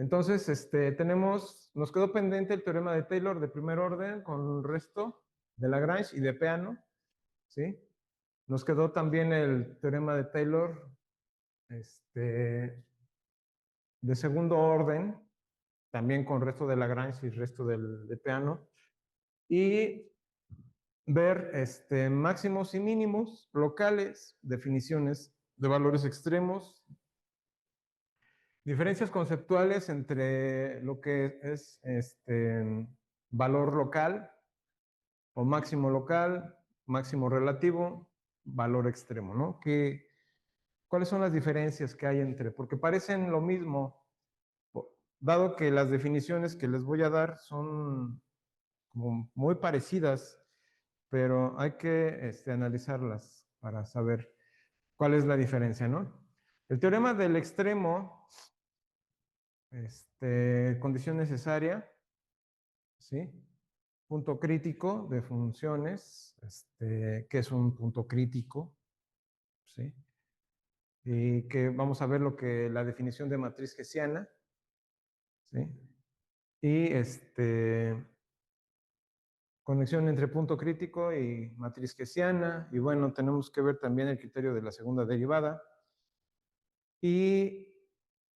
Entonces, nos quedó pendiente el teorema de Taylor de primer orden con el resto de Lagrange y de Peano, ¿sí? Nos quedó también el teorema de Taylor de segundo orden, también con resto de Lagrange y resto de Peano, y ver máximos y mínimos locales, definiciones de valores extremos, diferencias conceptuales entre lo que es valor local o máximo local, máximo relativo, valor extremo, ¿no? ¿Cuáles son las diferencias que hay entre? Porque parecen lo mismo, dado que las definiciones que les voy a dar son como muy parecidas, pero hay que analizarlas para saber cuál es la diferencia, ¿no? El teorema del extremo, condición necesaria, ¿sí? Punto crítico de funciones, que es un punto crítico, ¿sí? Y que vamos a ver lo que la definición de matriz hessiana, ¿sí? Y conexión entre punto crítico y matriz hessiana, y bueno, tenemos que ver también el criterio de la segunda derivada, y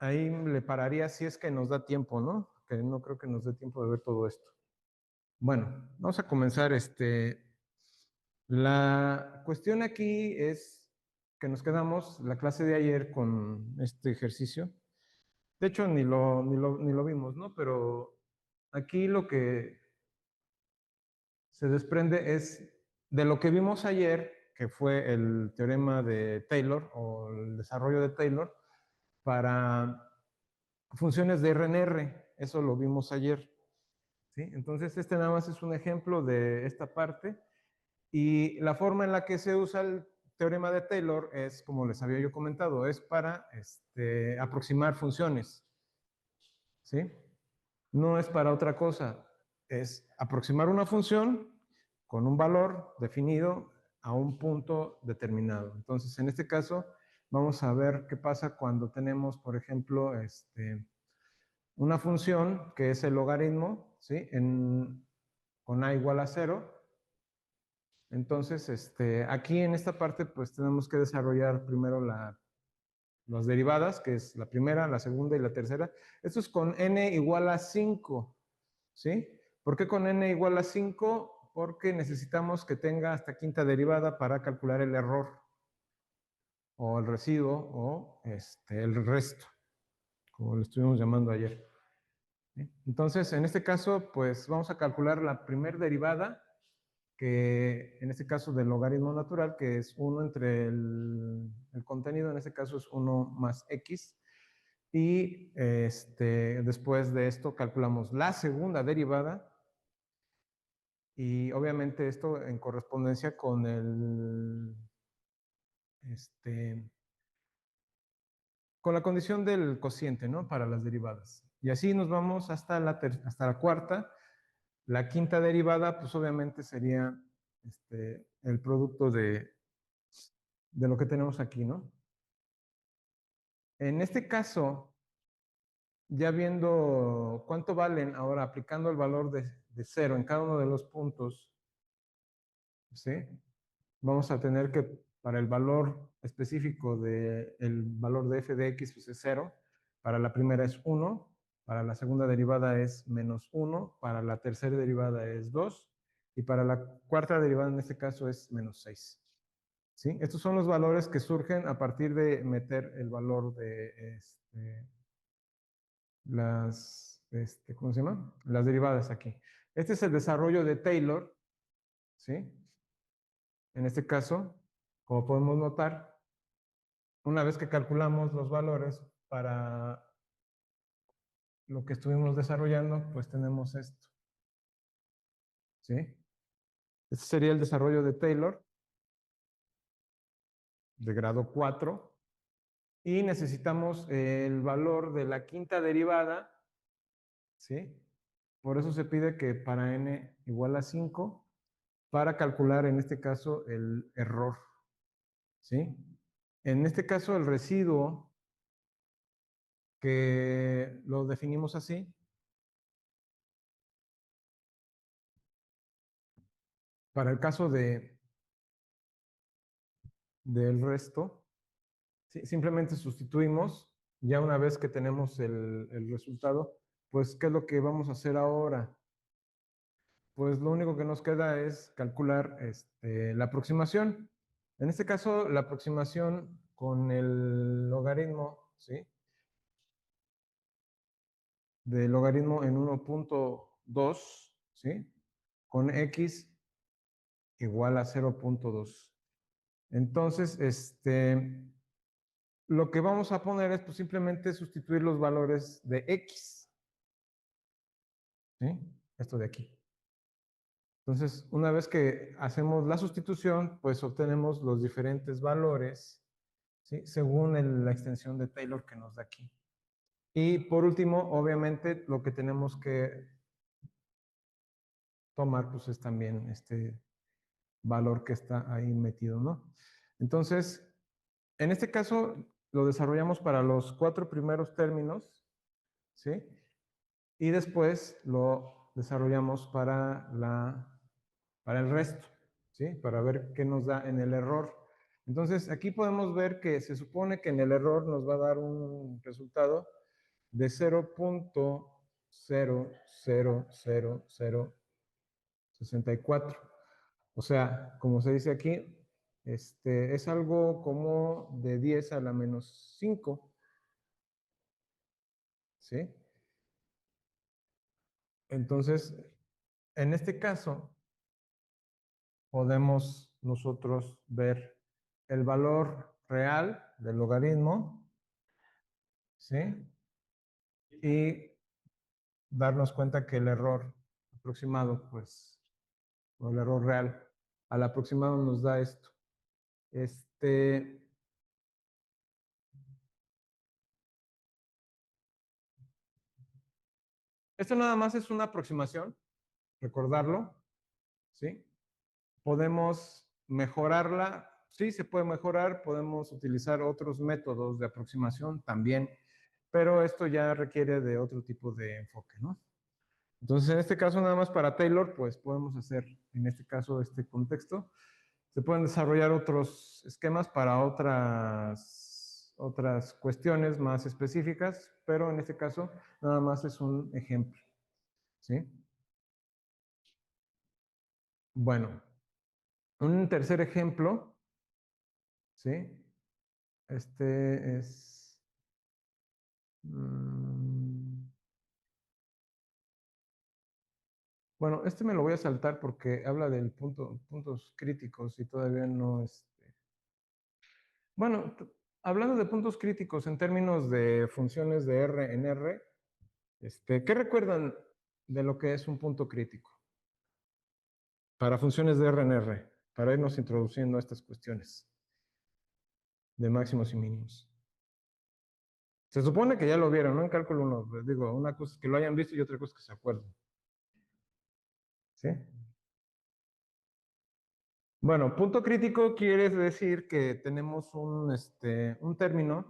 ahí le pararía si es que nos da tiempo, ¿no? Que no creo que nos dé tiempo de ver todo esto. Bueno, vamos a comenzar. La cuestión aquí es que nos quedamos la clase de ayer con este ejercicio. De hecho, ni lo vimos, ¿no? Pero aquí lo que se desprende es de lo que vimos ayer, que fue el teorema de Taylor o el desarrollo de Taylor para funciones de RNR. Eso lo vimos ayer, ¿sí? Entonces, este nada más es un ejemplo de esta parte. Y la forma en la que se usa el teorema de Taylor es, como les había yo comentado, es para aproximar funciones, ¿sí? No es para otra cosa, es aproximar una función con un valor definido a un punto determinado. Entonces, en este caso, vamos a ver qué pasa cuando tenemos, por ejemplo, una función que es el logaritmo, ¿sí? Con a igual a 0. Entonces, aquí en esta parte, pues tenemos que desarrollar primero las derivadas, que es la primera, la segunda y la tercera. Esto es con n igual a 5, ¿sí? ¿Por qué con n igual a 5? Porque necesitamos que tenga hasta quinta derivada para calcular el error, o el residuo, o el resto, como lo estuvimos llamando ayer. ¿Sí? Entonces, en este caso, pues vamos a calcular la primera derivada, que en este caso del logaritmo natural, que es 1 entre el contenido, en este caso es 1 más x, y después de esto calculamos la segunda derivada, y obviamente esto en correspondencia con con la condición del cociente, ¿no? Para las derivadas. Y así nos vamos hasta la cuarta. La quinta derivada, pues obviamente sería el producto de lo que tenemos aquí, ¿no? En este caso, ya viendo cuánto valen, ahora aplicando el valor de 0 en cada uno de los puntos, ¿sí? Vamos a tener que, para el valor específico del valor de f de x, pues es 0. Para la primera es 1, para la segunda derivada es menos 1, para la tercera derivada es 2, y para la cuarta derivada en este caso es menos 6. ¿Sí? Estos son los valores que surgen a partir de meter el valor de ¿cómo se llama? Las derivadas aquí. Este es el desarrollo de Taylor, ¿sí? En este caso, como podemos notar, una vez que calculamos los valores para lo que estuvimos desarrollando, pues tenemos esto, ¿sí? Este sería el desarrollo de Taylor, de grado 4, y necesitamos el valor de la quinta derivada, ¿sí? Por eso se pide que para n igual a 5, para calcular en este caso el error, ¿sí? En este caso el residuo que lo definimos así. Para el caso del resto, sí, simplemente sustituimos, ya una vez que tenemos el resultado, pues, ¿qué es lo que vamos a hacer ahora? Pues lo único que nos queda es calcular la aproximación. En este caso, la aproximación con el logaritmo, ¿sí? De logaritmo en 1.2, ¿sí? Con x igual a 0.2. Entonces, lo que vamos a poner es pues, simplemente sustituir los valores de x, ¿sí? Esto de aquí. Entonces, una vez que hacemos la sustitución, pues obtenemos los diferentes valores, ¿sí? Según la extensión de Taylor que nos da aquí. Y por último, obviamente, lo que tenemos que tomar, pues es también este valor que está ahí metido, ¿no? Entonces, en este caso, lo desarrollamos para los 4 primeros términos, ¿sí? Y después lo desarrollamos para el resto, ¿sí? Para ver qué nos da en el error. Entonces, aquí podemos ver que se supone que en el error nos va a dar un resultado de 0.00064. O sea, como se dice aquí, es algo como de 10 a la menos 5, ¿sí? Entonces, en este caso, podemos nosotros ver el valor real del logaritmo, ¿sí? Y darnos cuenta que el error aproximado, pues, o el error real al aproximado nos da esto. Esto nada más es una aproximación, recordarlo, ¿sí? Podemos mejorarla, sí, se puede mejorar, podemos utilizar otros métodos de aproximación también, pero esto ya requiere de otro tipo de enfoque, ¿no? Entonces, en este caso, nada más para Taylor, pues podemos hacer, en este caso, este contexto. Se pueden desarrollar otros esquemas para otras cuestiones más específicas, pero en este caso, nada más es un ejemplo, ¿sí? Bueno, un tercer ejemplo, ¿sí? Este es... mm, bueno, este me lo voy a saltar porque habla del puntos críticos y todavía no bueno, hablando de puntos críticos en términos de funciones de R en R, ¿qué recuerdan de lo que es un punto crítico? Para funciones de R en R, para irnos introduciendo a estas cuestiones de máximos y mínimos. Se supone que ya lo vieron, ¿no? En cálculo 1, les digo, una cosa es que lo hayan visto y otra cosa es que se acuerden. ¿Sí? Bueno, punto crítico quiere decir que tenemos un término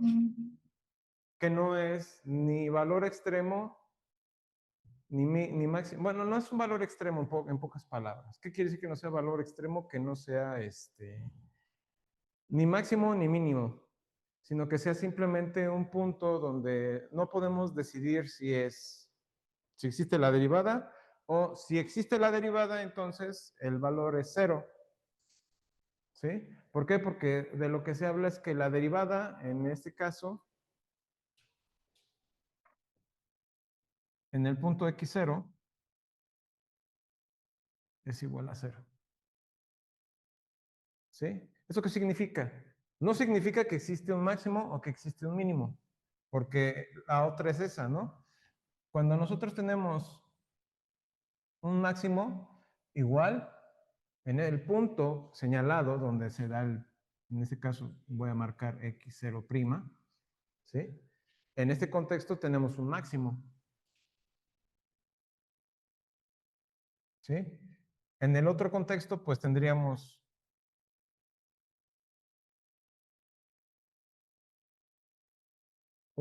que no es ni valor extremo ni máximo. Bueno, no es un valor extremo en pocas palabras. ¿Qué quiere decir que no sea valor extremo? Que no sea ni máximo ni mínimo, sino que sea simplemente un punto donde no podemos decidir si existe la derivada o si existe la derivada, entonces el valor es cero. ¿Sí? ¿Por qué? Porque de lo que se habla es que la derivada, en este caso, en el punto x0, es igual a cero. ¿Sí? ¿Eso qué significa? No significa que existe un máximo o que existe un mínimo, porque la otra es esa, ¿no? Cuando nosotros tenemos un máximo, igual, en el punto señalado donde se da en este caso voy a marcar x0', ¿sí? En este contexto tenemos un máximo, ¿sí? En el otro contexto, pues tendríamos...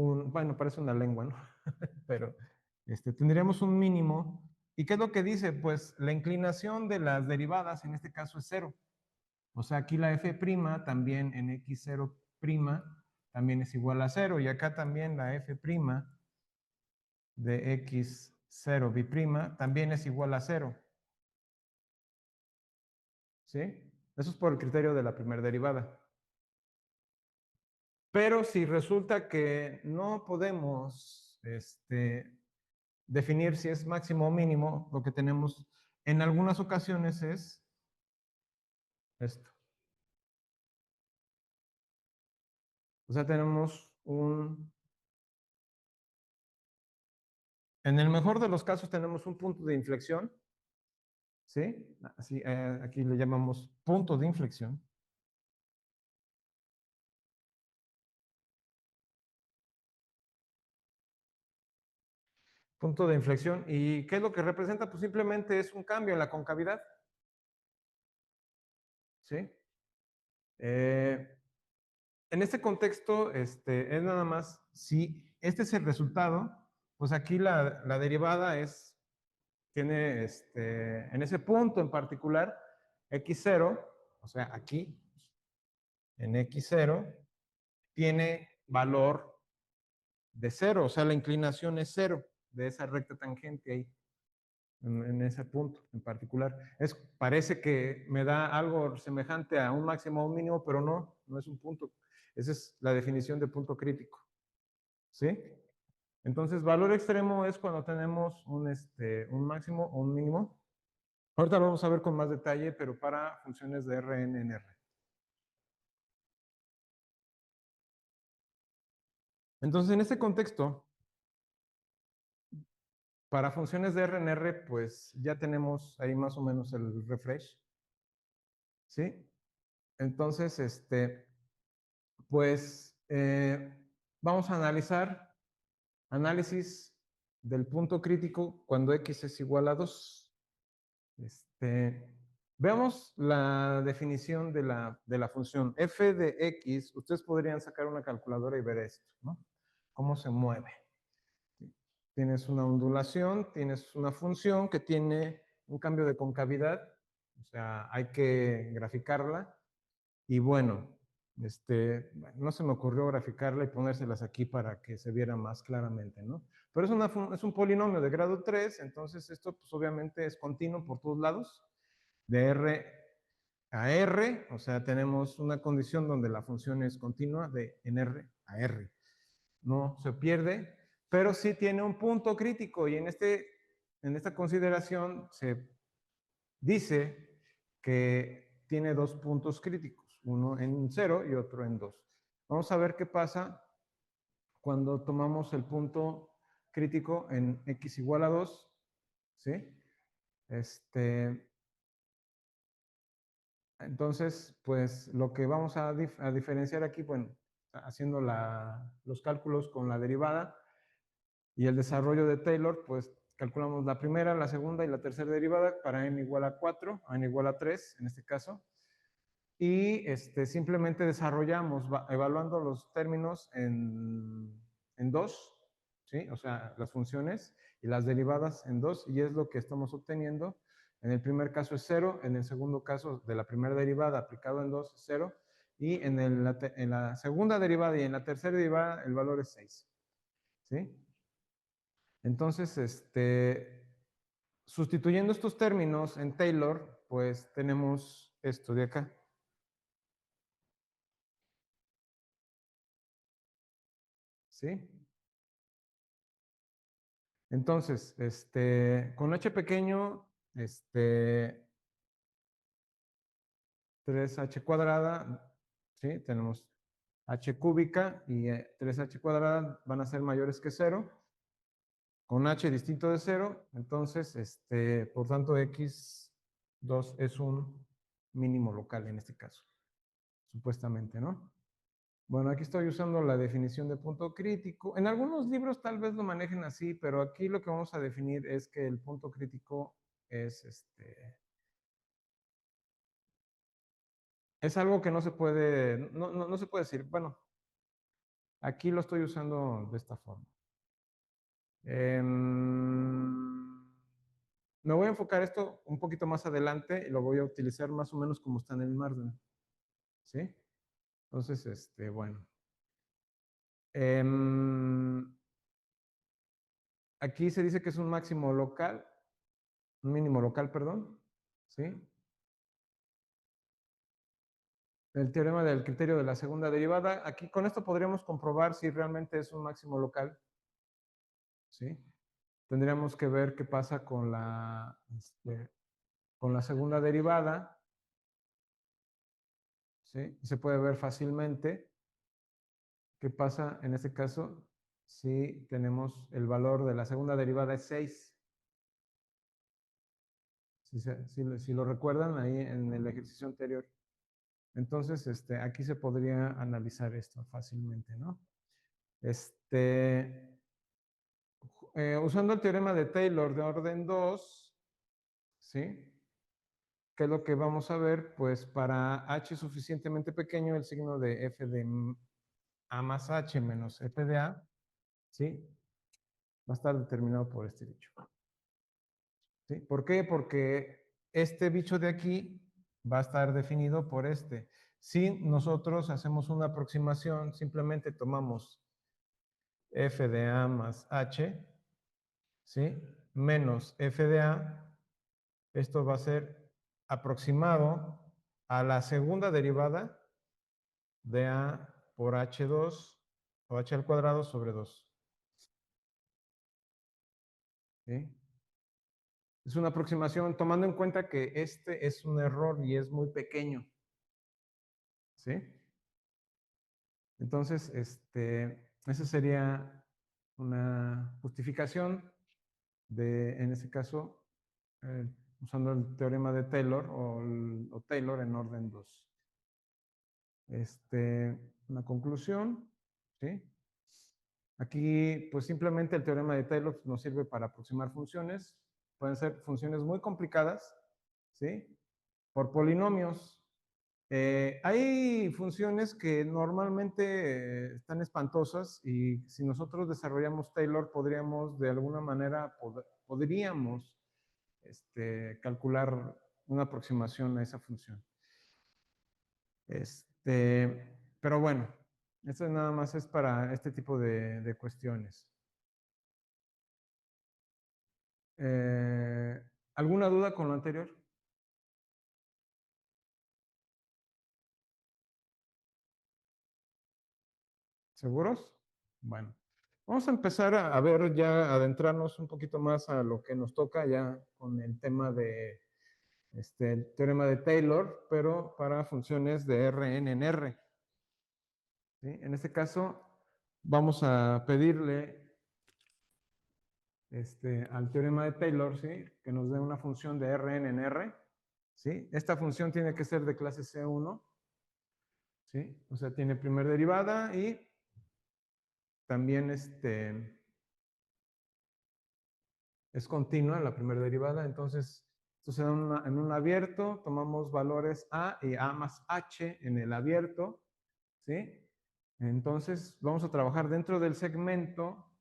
bueno, parece una lengua, ¿no? Pero tendríamos un mínimo. ¿Y qué es lo que dice? Pues la inclinación de las derivadas en este caso es cero. O sea, aquí la f' también en x0' también es igual a cero. Y acá también la f' de x0 b' también es igual a cero. ¿Sí? Eso es por el criterio de la primera derivada. Pero si resulta que no podemos definir si es máximo o mínimo, lo que tenemos en algunas ocasiones es esto. O sea, tenemos en el mejor de los casos tenemos un punto de inflexión, ¿sí? Así, aquí le llamamos punto de inflexión. Punto de inflexión. ¿Y qué es lo que representa? Pues simplemente es un cambio en la concavidad, ¿sí? Eh, en este contexto, es nada más, si este es el resultado, pues aquí la derivada tiene, en ese punto en particular, x0, o sea, aquí, en x0, tiene valor de cero, o sea, la inclinación es cero de esa recta tangente ahí, en ese punto en particular. Parece que me da algo semejante a un máximo o un mínimo, pero no es un punto. Esa es la definición de punto crítico. ¿Sí? Entonces, valor extremo es cuando tenemos un máximo o un mínimo. Ahorita lo vamos a ver con más detalle, pero para funciones de Rn en R. Entonces, en este contexto, para funciones de R en R, pues ya tenemos ahí más o menos el refresh. ¿Sí? Entonces, pues vamos a analizar análisis del punto crítico cuando x es igual a 2. Veamos la definición de la función f de x. Ustedes podrían sacar una calculadora y ver esto, ¿no? Cómo se mueve. Tienes una ondulación, tienes una función que tiene un cambio de concavidad, o sea, hay que graficarla. Y bueno, no se me ocurrió graficarla y ponérselas aquí para que se viera más claramente, ¿no? Pero es un polinomio de grado 3, entonces esto pues obviamente es continuo por todos lados, de R a R, o sea, tenemos una condición donde la función es continua en R a R. No se pierde, pero sí tiene un punto crítico y en esta consideración se dice que tiene dos puntos críticos, uno en 0 y otro en 2. Vamos a ver qué pasa cuando tomamos el punto crítico en x igual a 2, ¿sí? Entonces, pues lo que vamos a diferenciar aquí, bueno, haciendo los cálculos con la derivada y el desarrollo de Taylor, pues calculamos la primera, la segunda y la tercera derivada para n igual a 4, a n igual a 3 en este caso. Y simplemente desarrollamos evaluando los términos en 2, ¿sí? O sea, las funciones y las derivadas en 2, y es lo que estamos obteniendo. En el primer caso es 0, en el segundo caso de la primera derivada aplicado en 2 es 0, y en la segunda derivada y en la tercera derivada el valor es 6, ¿sí? Entonces, sustituyendo estos términos en Taylor, pues tenemos esto de acá. ¿Sí? Entonces, con h pequeño, 3h cuadrada, ¿sí? Tenemos h cúbica y 3h cuadrada van a ser mayores que 0, con h distinto de 0, entonces, por tanto, x2 es un mínimo local en este caso, supuestamente, ¿no? Bueno, aquí estoy usando la definición de punto crítico. En algunos libros tal vez lo manejen así, pero aquí lo que vamos a definir es que el punto crítico es algo que no se puede, no se puede decir. Bueno, Aquí lo estoy usando de esta forma. Me voy a enfocar esto un poquito más adelante y lo voy a utilizar más o menos como está en el margen. ¿Sí? Entonces, bueno. Aquí se dice que es un máximo local, un mínimo local, perdón. ¿Sí? El teorema del criterio de la segunda derivada. Aquí con esto podríamos comprobar si realmente es un máximo local. ¿Sí? Tendríamos que ver qué pasa con la segunda derivada. ¿Sí? Se puede ver fácilmente qué pasa en este caso si tenemos el valor de la segunda derivada es 6. Si lo recuerdan ahí en el ejercicio anterior. Entonces, aquí se podría analizar esto fácilmente, ¿no? Usando el teorema de Taylor de orden 2, ¿sí? ¿Qué es lo que vamos a ver? Pues para h suficientemente pequeño, el signo de f de a más h menos f de a, ¿sí? Va a estar determinado por este dicho. ¿Sí? ¿Por qué? Porque este bicho de aquí va a estar definido por este. Si nosotros hacemos una aproximación, simplemente tomamos f de a más h, ¿sí? Menos f de a, esto va a ser aproximado a la segunda derivada de a por h2 o h al cuadrado sobre 2. ¿Sí? Es una aproximación tomando en cuenta que este es un error y es muy pequeño. ¿Sí? Entonces, esa sería una justificación en este caso, usando el teorema de Taylor o Taylor en orden 2. Una conclusión, ¿sí? Aquí, pues simplemente el teorema de Taylor nos sirve para aproximar funciones. Pueden ser funciones muy complicadas, ¿sí? Por polinomios. Hay funciones que normalmente están espantosas y si nosotros desarrollamos Taylor, podríamos de alguna manera, podríamos calcular una aproximación a esa función. Pero bueno, esto nada más es para este tipo de cuestiones. ¿Alguna duda con lo anterior? ¿Seguros? Bueno, vamos a empezar a ver ya, adentrarnos un poquito más a lo que nos toca ya con el tema de el teorema de Taylor, pero para funciones de Rn en R. ¿Sí? En este caso, vamos a pedirle al teorema de Taylor, ¿sí? Que nos dé una función de Rn en R. ¿Sí? Esta función tiene que ser de clase C1. ¿Sí? O sea, tiene primera derivada y también es continua la primera derivada. Entonces, esto se da en un abierto, tomamos valores A y A más H en el abierto. ¿Sí? Entonces, vamos a trabajar dentro del segmento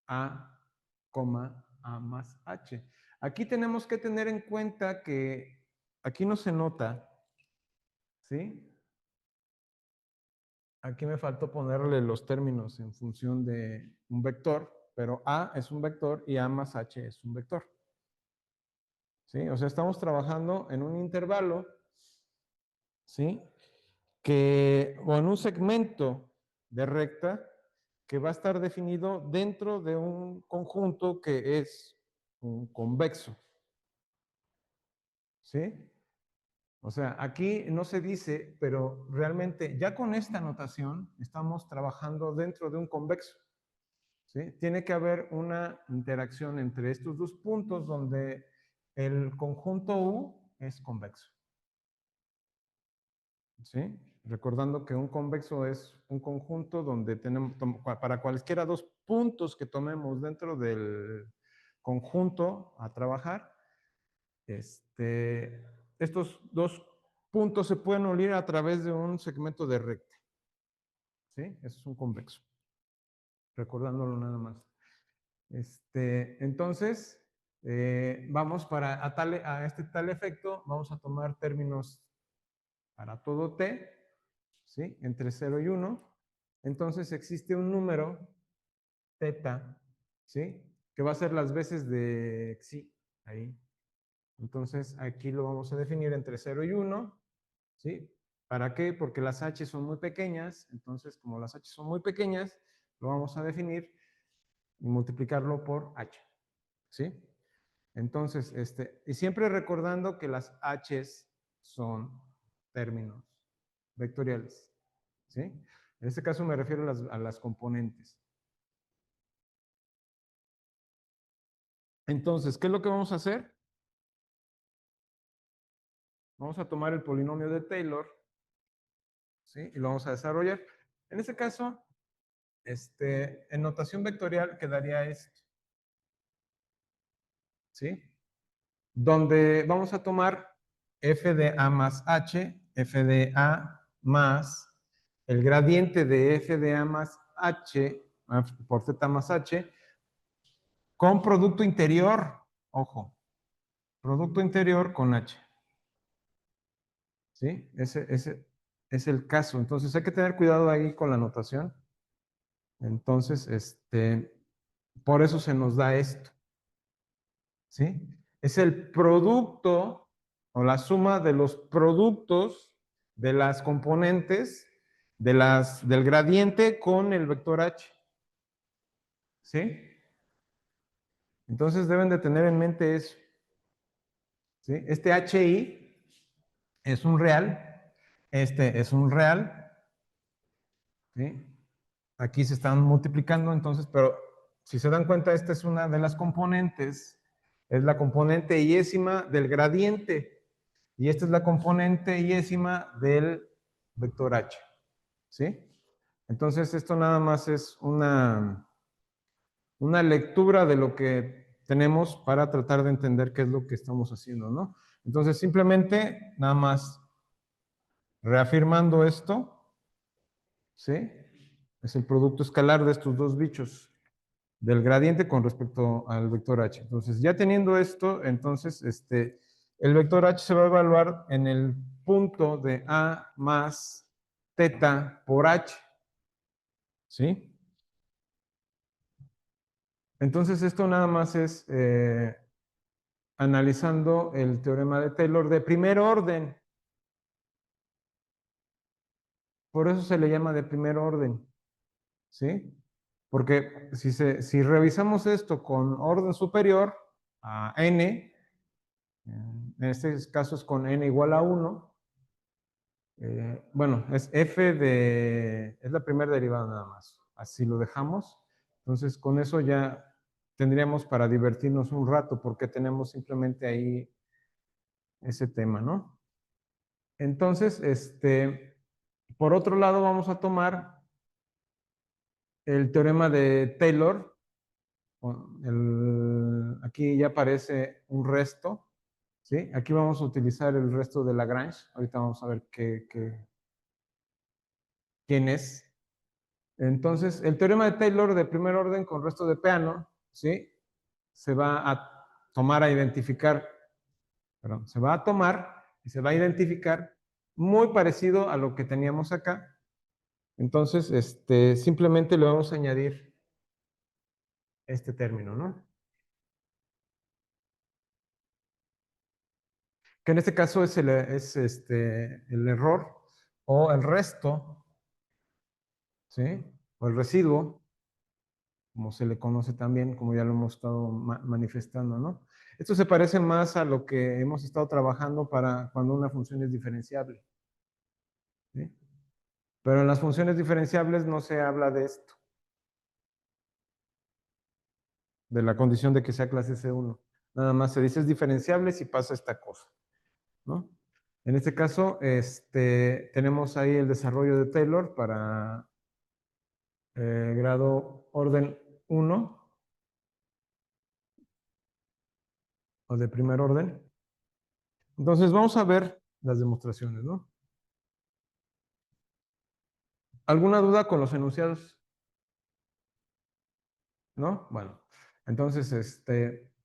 A, A más H. Aquí tenemos que tener en cuenta que aquí no se nota, ¿sí? Aquí me faltó ponerle los términos en función de un vector, pero A es un vector y A más H es un vector. ¿Sí? O sea, estamos trabajando en un intervalo, ¿sí? O en un segmento de recta que va a estar definido dentro de un conjunto que es un convexo. ¿Sí? O sea, aquí no se dice, pero realmente ya con esta notación estamos trabajando dentro de un convexo. ¿Sí? Tiene que haber una interacción entre estos dos puntos donde el conjunto U es convexo. ¿Sí? Recordando que un convexo es un conjunto donde tenemos, para cualquiera dos puntos que tomemos dentro del conjunto a trabajar, estos dos puntos se pueden unir a través de un segmento de recta. ¿Sí? Eso es un convexo. recordándolo nada más. Entonces, vamos a este tal efecto, vamos a tomar términos para todo t, ¿sí? Entre 0 y 1. Entonces existe un número, teta, ¿sí? Que va a ser las veces de xi, ahí. Entonces aquí lo vamos a definir entre 0 y 1, ¿sí? ¿Para qué? Porque las h son muy pequeñas, entonces como las h son muy pequeñas, lo vamos a definir y multiplicarlo por h, ¿sí? Entonces, y siempre recordando que las h's son términos vectoriales, ¿sí? En este caso me refiero a las componentes. Entonces, ¿qué es lo que vamos a hacer? Vamos a tomar el polinomio de Taylor, ¿sí? Y lo vamos a desarrollar. En este caso, en notación vectorial quedaría esto, ¿sí? Donde vamos a tomar f de a más h, f de a más el gradiente de f de a más h por z más h con producto interior, ojo, producto interior con h, ¿sí? Ese es el caso. Entonces hay que tener cuidado ahí con la notación. Entonces, por eso se nos da esto, ¿sí? Es el producto o la suma de los productos de las componentes del gradiente con el vector h, ¿sí? Entonces deben de tener en mente eso, ¿sí? Este hi es un real, este es un real, ¿sí? Aquí se están multiplicando, entonces, pero si se dan cuenta, esta es una de las componentes, es la componente yésima del gradiente, y esta es la componente yésima del vector h, ¿sí? Entonces, esto nada más es una lectura de lo que tenemos para tratar de entender qué es lo que estamos haciendo, ¿no? Entonces, simplemente, nada más reafirmando esto, ¿sí? Es el producto escalar de estos dos bichos del gradiente con respecto al vector h. Entonces, ya teniendo esto, entonces, el vector h se va a evaluar en el punto de a más teta por h, ¿sí? Entonces, esto nada más es analizando el teorema de Taylor de primer orden. Por eso se le llama de primer orden, ¿sí? Porque si revisamos esto con orden superior a n, en este caso es con n igual a 1, bueno, es es la primera derivada nada más. Así lo dejamos. Entonces, con eso ya tendríamos para divertirnos un rato, porque tenemos simplemente ahí ese tema, ¿no? Entonces, por otro lado, vamos a tomar el teorema de Taylor. Aquí ya aparece un resto, ¿sí? Aquí vamos a utilizar el resto de Lagrange. Ahorita vamos a ver quién es. Entonces, el teorema de Taylor de primer orden con resto de Peano, ¿sí? Se va a tomar a identificar, perdón, se va a tomar y se va a identificar muy parecido a lo que teníamos acá. Entonces, simplemente le vamos a añadir este término, ¿no? Que en este caso es el error o el resto, ¿sí? O el residuo, como se le conoce también, como ya lo hemos estado manifestando, ¿no? Esto se parece más a lo que hemos estado trabajando para cuando una función es diferenciable, ¿sí? Pero en las funciones diferenciables no se habla de esto, de la condición de que sea clase C1. Nada más se dice es diferenciable si pasa esta cosa, ¿no? En este caso, tenemos ahí el desarrollo de Taylor para grado orden 1 o de primer orden. Entonces vamos a ver las demostraciones, ¿no? ¿Alguna duda con los enunciados? ¿no? Bueno, entonces,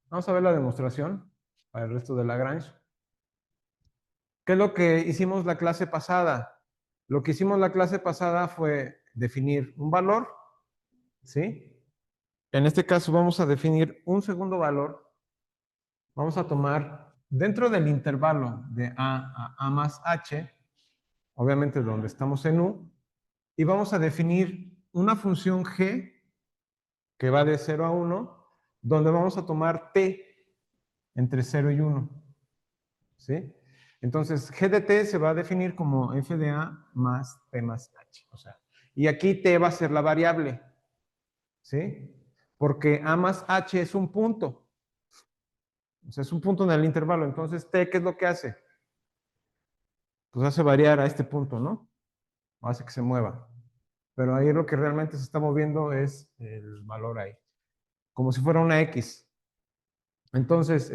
vamos a ver la demostración para el resto de Lagrange. ¿Qué es lo que hicimos la clase pasada? Lo que hicimos la clase pasada fue definir un valor, ¿sí? En este caso vamos a definir un segundo valor. Vamos a tomar dentro del intervalo de a más h, obviamente donde estamos en u, y vamos a definir una función g que va de 0 a 1, donde vamos a tomar t entre 0 y 1. ¿Sí? Entonces, g de t se va a definir como f de a más t más h. O sea, y aquí t va a ser la variable. ¿Sí? Porque a más h es un punto. O sea, es un punto en el intervalo. Entonces, t, ¿qué es lo que hace? Pues hace variar a este punto, ¿no? Hace que se mueva. Pero ahí lo que realmente se está moviendo es el valor ahí. Como si fuera una x. Entonces,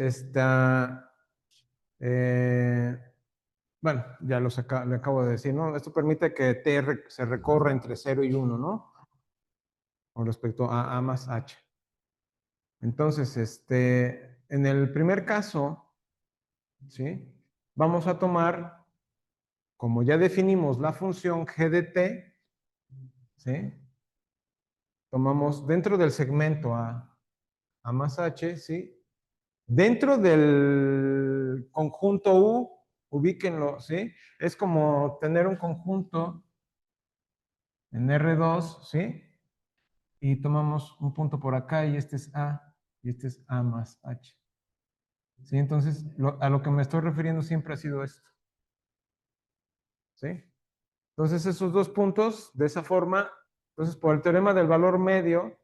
bueno, ya le acabo de decir, ¿no? Esto permite que t se recorra entre 0 y 1, ¿no? Con respecto a más h. Entonces, en el primer caso, ¿sí? Vamos a tomar, como ya definimos la función g de t, ¿sí? Tomamos dentro del segmento a más h, ¿sí? Dentro del conjunto U, ubíquenlo, ¿sí? Es como tener un conjunto en R2, ¿sí? Y tomamos un punto por acá y este es A y este es A más H. ¿Sí? Entonces, a lo que me estoy refiriendo siempre ha sido esto. ¿Sí? Entonces, esos dos puntos, de esa forma, entonces por el teorema del valor medio,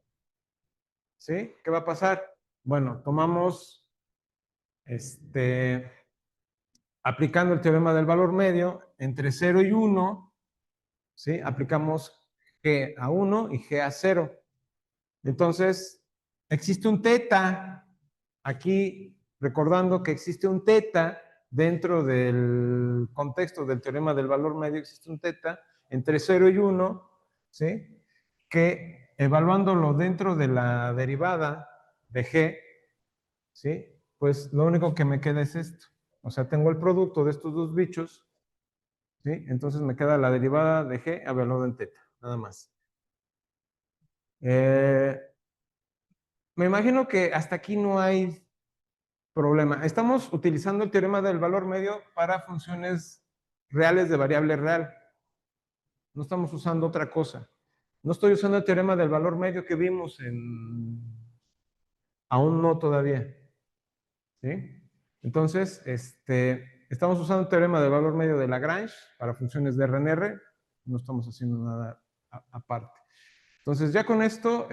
¿sí? ¿Qué va a pasar? Bueno, tomamos, aplicando el teorema del valor medio, entre 0 y 1, ¿sí? Aplicamos G a 1 y G a 0. Entonces, existe un teta, aquí recordando que existe un teta dentro del contexto del teorema del valor medio, existe un teta entre 0 y 1, ¿sí? Que evaluándolo dentro de la derivada de G, ¿sí? Pues lo único que me queda es esto. O sea, tengo el producto de estos dos bichos, ¿sí? Entonces me queda la derivada de G evaluado en teta, nada más. Me imagino que hasta aquí no hay problema. Estamos utilizando el teorema del valor medio para funciones reales de variable real. No estamos usando otra cosa. No estoy usando el teorema del valor medio que vimos en... Aún no todavía. ¿Sí? Entonces, estamos usando el teorema del valor medio de Lagrange para funciones de RNR. No estamos haciendo nada aparte. Entonces, ya con esto,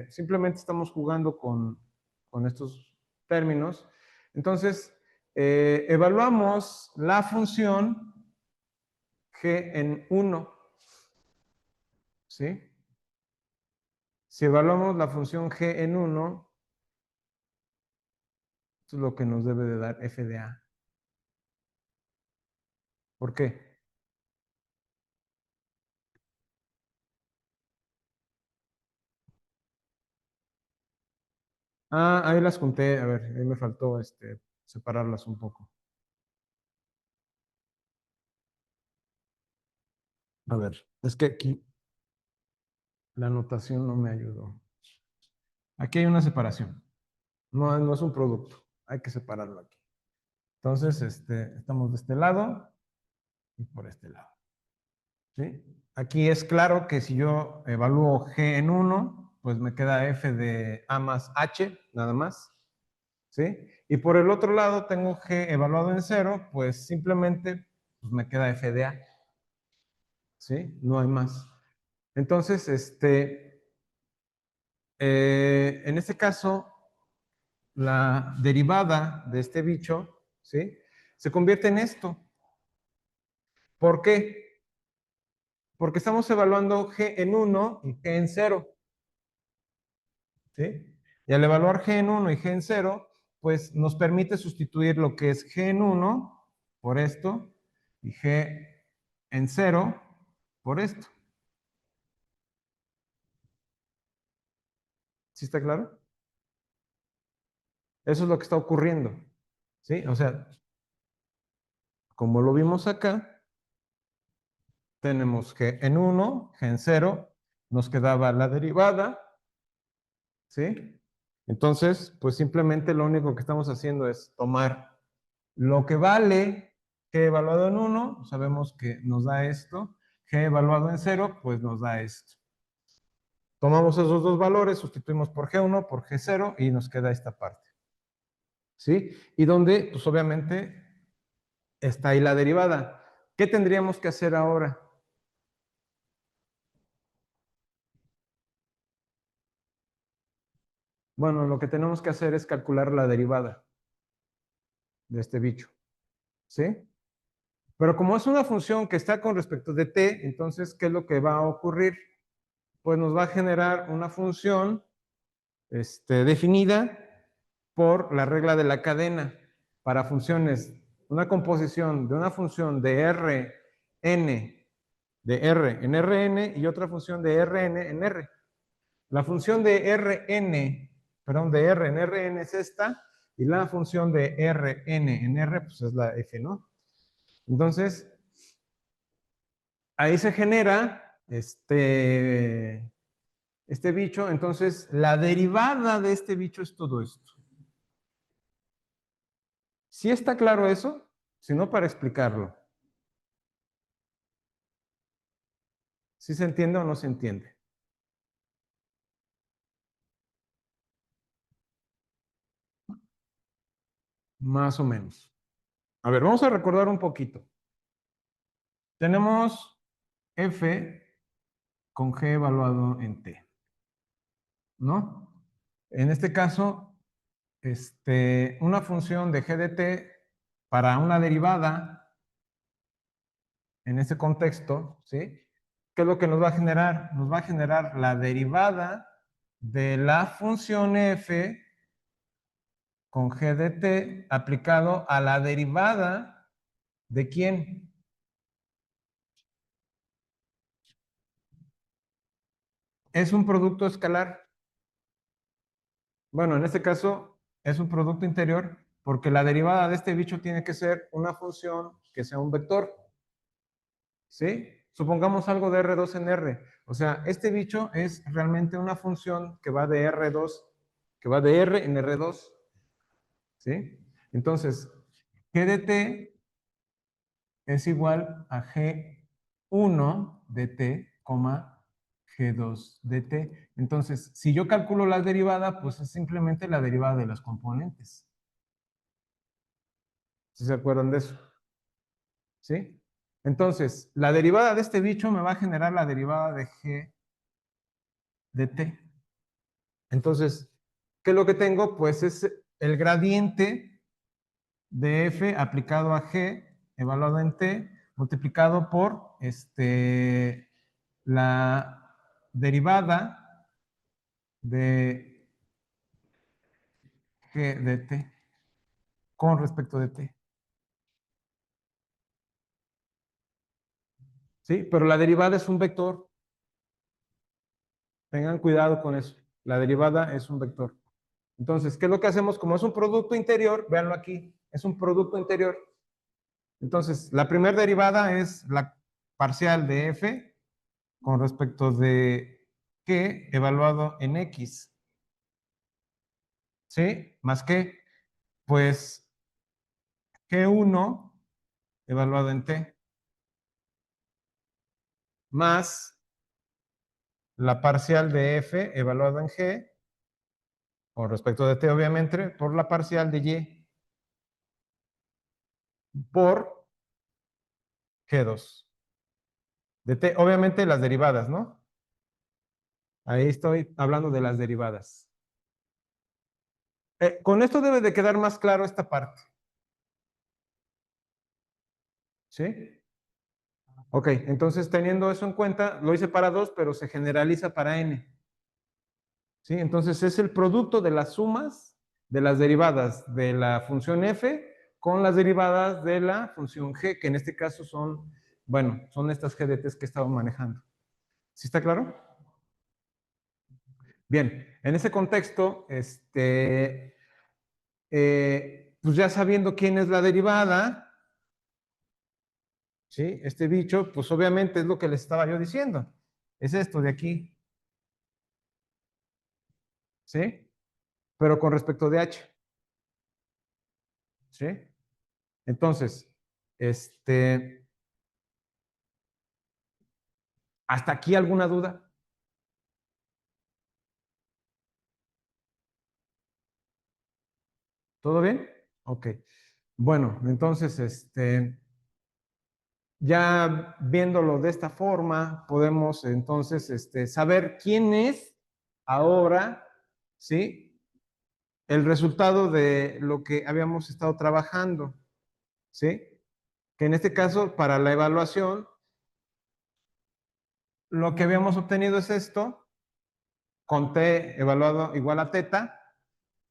simplemente estamos jugando con estos términos. Entonces, evaluamos la función g en 1. ¿Sí? Si evaluamos la función g en 1, esto es lo que nos debe de dar f de a. ¿Por qué? Ah, ahí las junté. A ver, ahí me faltó separarlas un poco. A ver, es que aquí la anotación no me ayudó. Aquí hay una separación. No, no es un producto. Hay que separarlo aquí. Entonces, estamos de este lado y por este lado. ¿Sí? Aquí es claro que si yo evalúo G en 1, pues me queda F de A más H, nada más. ¿Sí? Y por el otro lado tengo G evaluado en 0, pues simplemente pues me queda F de A. ¿Sí? No hay más. Entonces, en este caso, la derivada de este bicho, ¿sí? Se convierte en esto. ¿Por qué? Porque estamos evaluando G en 1 y G en 0. ¿Sí? Y al evaluar G en 1 y G en 0, pues nos permite sustituir lo que es G en 1 por esto y G en 0 por esto. ¿Sí está claro? Eso es lo que está ocurriendo. ¿Sí? O sea, como lo vimos acá, tenemos g en 1, g en 0, nos quedaba la derivada, ¿sí? Entonces, pues simplemente lo único que estamos haciendo es tomar lo que vale g evaluado en 1, sabemos que nos da esto, g evaluado en 0, pues nos da esto. Tomamos esos dos valores, sustituimos por g1, por g0 y nos queda esta parte. ¿Sí? Y donde, pues obviamente, está ahí la derivada. ¿Qué tendríamos que hacer ahora? Bueno, lo que tenemos que hacer es calcular la derivada de este bicho. ¿Sí? Pero como es una función que está con respecto de t, entonces, ¿qué es lo que va a ocurrir? Pues nos va a generar una función definida por la regla de la cadena para funciones, una composición de una función de Rn, de R en Rn y otra función de Rn en R. La función de Rn, perdón, de R en Rn es esta, y la función de Rn en R, pues es la f, ¿no? Entonces, ahí se genera este bicho, entonces la derivada de este bicho es todo esto. ¿Sí está claro eso? Si no, para explicarlo. ¿Sí se entiende o no se entiende? Más o menos. A ver, vamos a recordar un poquito. Tenemos f con g evaluado en t, ¿no? En este caso, una función de g de t para una derivada en ese contexto, ¿sí? ¿Qué es lo que nos va a generar? Nos va a generar la derivada de la función f con g de t aplicado a la derivada de quién. Es un producto escalar. Bueno, en este caso es un producto interior porque la derivada de este bicho tiene que ser una función que sea un vector. ¿Sí? Supongamos algo de R2 en R. O sea, este bicho es realmente una función que va de R2, que va de R en R2. ¿Sí? Entonces, G de t es igual a G1 de t, G2 de t. Entonces, si yo calculo la derivada, pues es simplemente la derivada de los componentes. ¿Sí se acuerdan de eso? ¿Sí? Entonces, la derivada de este bicho me va a generar la derivada de G de t. Entonces, ¿qué es lo que tengo? Pues es el gradiente de f aplicado a g, evaluado en t, multiplicado por la derivada de g de t con respecto de t. ¿Sí? Pero la derivada es un vector. Tengan cuidado con eso. La derivada es un vector. Entonces, ¿qué es lo que hacemos? Como es un producto interior, véanlo aquí, es un producto interior. Entonces, la primera derivada es la parcial de f con respecto de g evaluado en x. ¿Sí? ¿Más qué? Pues g1 evaluado en t más la parcial de f evaluado en g con respecto de t, obviamente, por la parcial de y por g2 de t. Obviamente las derivadas, ¿no? Ahí estoy hablando de las derivadas. Con esto debe de quedar más claro esta parte. ¿Sí? Ok, entonces teniendo eso en cuenta, lo hice para 2, pero se generaliza para n. ¿Sí? Entonces es el producto de las sumas de las derivadas de la función f con las derivadas de la función g, que en este caso son, bueno, son estas gdt's que he estado manejando. ¿Sí está claro? Bien, en ese contexto, pues ya sabiendo quién es la derivada, ¿sí? Este bicho, pues obviamente es lo que les estaba yo diciendo. Es esto de aquí, ¿sí? Pero con respecto de h, ¿sí? Entonces, ¿hasta aquí alguna duda? ¿Todo bien? Ok. Bueno, entonces, ya viéndolo de esta forma, podemos entonces saber quién es ahora, ¿sí? El resultado de lo que habíamos estado trabajando, ¿sí? Que en este caso, para la evaluación, lo que habíamos obtenido es esto, con t evaluado igual a teta,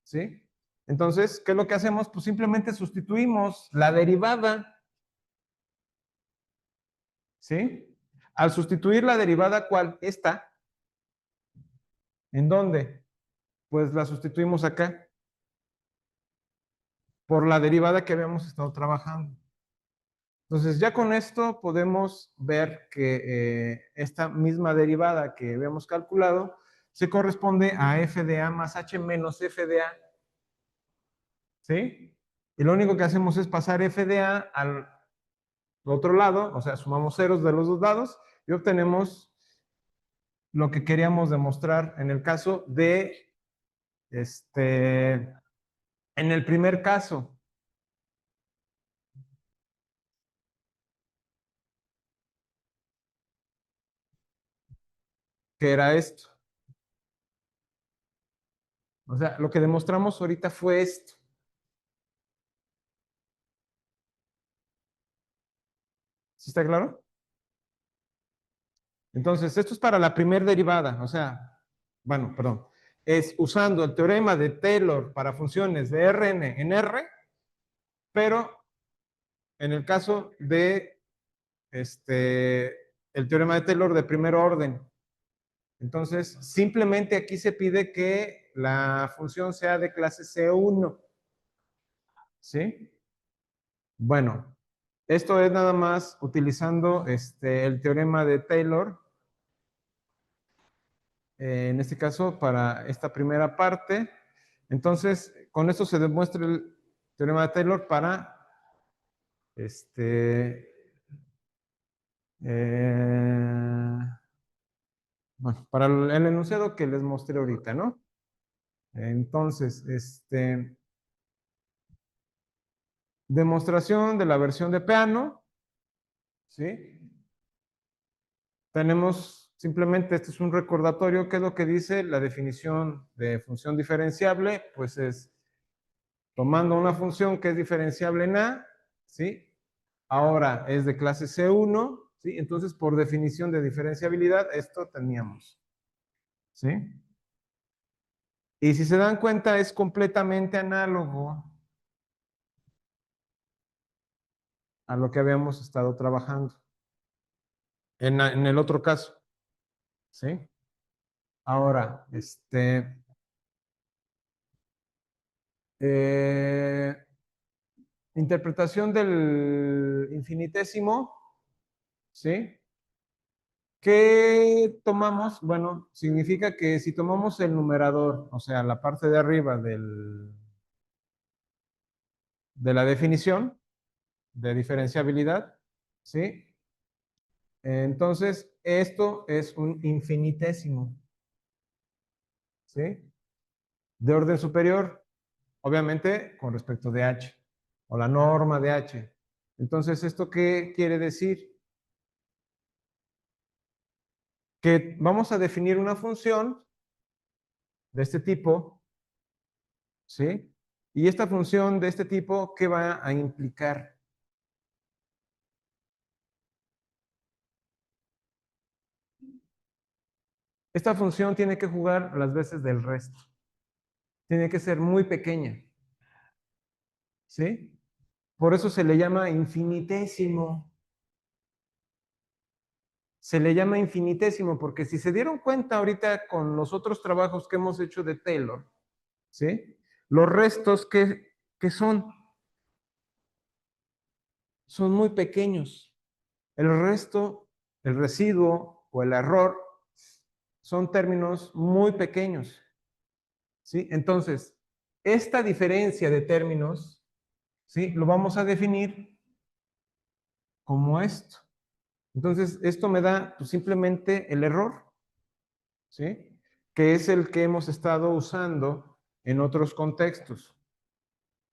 ¿sí? Entonces, ¿qué es lo que hacemos? Pues simplemente sustituimos la derivada, ¿sí? Al sustituir la derivada, ¿cuál? Esta, ¿en dónde? Pues la sustituimos acá por la derivada que habíamos estado trabajando. Entonces, ya con esto podemos ver que esta misma derivada que habíamos calculado se corresponde a f de a más h menos f de a, ¿sí? Y lo único que hacemos es pasar f de a al otro lado, o sea, sumamos ceros de los dos lados y obtenemos lo que queríamos demostrar en el caso de, en el primer caso, que era esto. O sea, lo que demostramos ahorita fue esto. ¿Sí está claro? Entonces, esto es para la primera derivada, o sea, bueno, perdón, es usando el teorema de Taylor para funciones de Rn en R, pero en el caso de el teorema de Taylor de primer orden. Entonces, simplemente aquí se pide que la función sea de clase C1, ¿sí? Bueno, esto es nada más utilizando el teorema de Taylor, en este caso para esta primera parte. Entonces, con esto se demuestra el teorema de Taylor para eh, bueno, para el enunciado que les mostré ahorita, ¿no? Entonces, demostración de la versión de Peano, ¿sí? Tenemos simplemente, este es un recordatorio, ¿qué es lo que dice la definición de función diferenciable? Pues es tomando una función que es diferenciable en A, ¿sí? Ahora es de clase C1, ¿sí? Entonces, por definición de diferenciabilidad, esto teníamos, ¿sí? Y si se dan cuenta, es completamente análogo a lo que habíamos estado trabajando en el otro caso, ¿sí? Ahora, eh, interpretación del infinitésimo, ¿sí? ¿Qué tomamos? Bueno, significa que si tomamos el numerador, o sea, la parte de arriba de la definición de diferenciabilidad, ¿sí? Entonces, esto es un infinitésimo, ¿sí? De orden superior, obviamente con respecto de h, o la norma de h. Entonces, ¿esto qué quiere decir? Que vamos a definir una función de este tipo, ¿sí? Y esta función de este tipo, ¿qué va a implicar? Esta función tiene que jugar las veces del resto. Tiene que ser muy pequeña, ¿sí? Por eso se le llama infinitésimo. se le llama infinitésimo, porque si se dieron cuenta ahorita con los otros trabajos que hemos hecho de Taylor, ¿sí? Los restos que son muy pequeños. El resto, el residuo o el error son términos muy pequeños, ¿sí? Entonces, esta diferencia de términos, ¿sí? Lo vamos a definir como esto. Entonces, esto me da pues, simplemente el error, ¿sí? Que es el que hemos estado usando en otros contextos.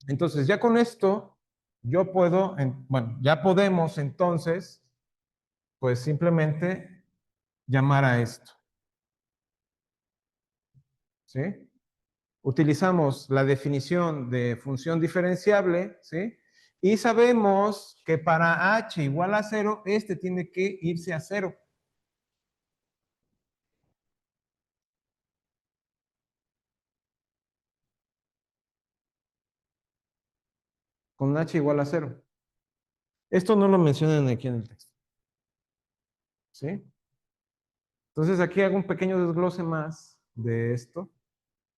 Entonces, ya con esto, yo puedo, bueno, ya podemos entonces, pues simplemente llamar a esto, ¿sí? Utilizamos la definición de función diferenciable, ¿sí? Y sabemos que para h igual a 0, este tiene que irse a 0. Con h igual a 0. Esto no lo mencionan aquí en el texto, ¿sí? Entonces aquí hago un pequeño desglose más de esto,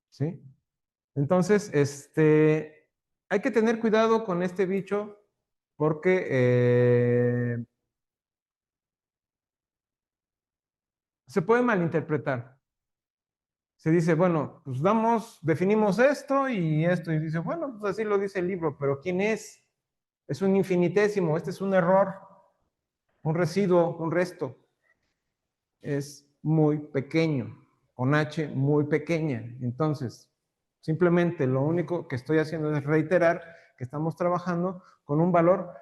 ¿sí? Entonces, hay que tener cuidado con este bicho porque se puede malinterpretar. Se dice, bueno, pues definimos esto, y dice, bueno, pues así lo dice el libro, pero ¿quién es? Es un infinitésimo, este es un error, un residuo, un resto. Es muy pequeño, con h muy pequeña. Entonces, simplemente lo único que estoy haciendo es reiterar que estamos trabajando con un valor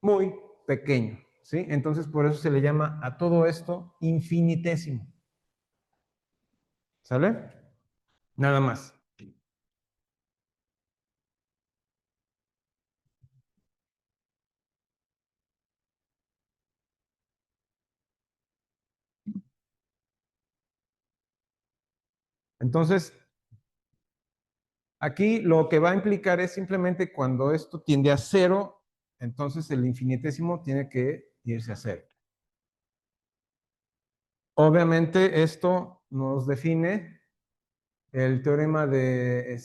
muy pequeño, ¿sí? Entonces, por eso se le llama a todo esto infinitésimo. ¿Sale? Nada más. Entonces, aquí lo que va a implicar es simplemente cuando esto tiende a 0, entonces el infinitésimo tiene que irse a 0. Obviamente esto nos define el teorema de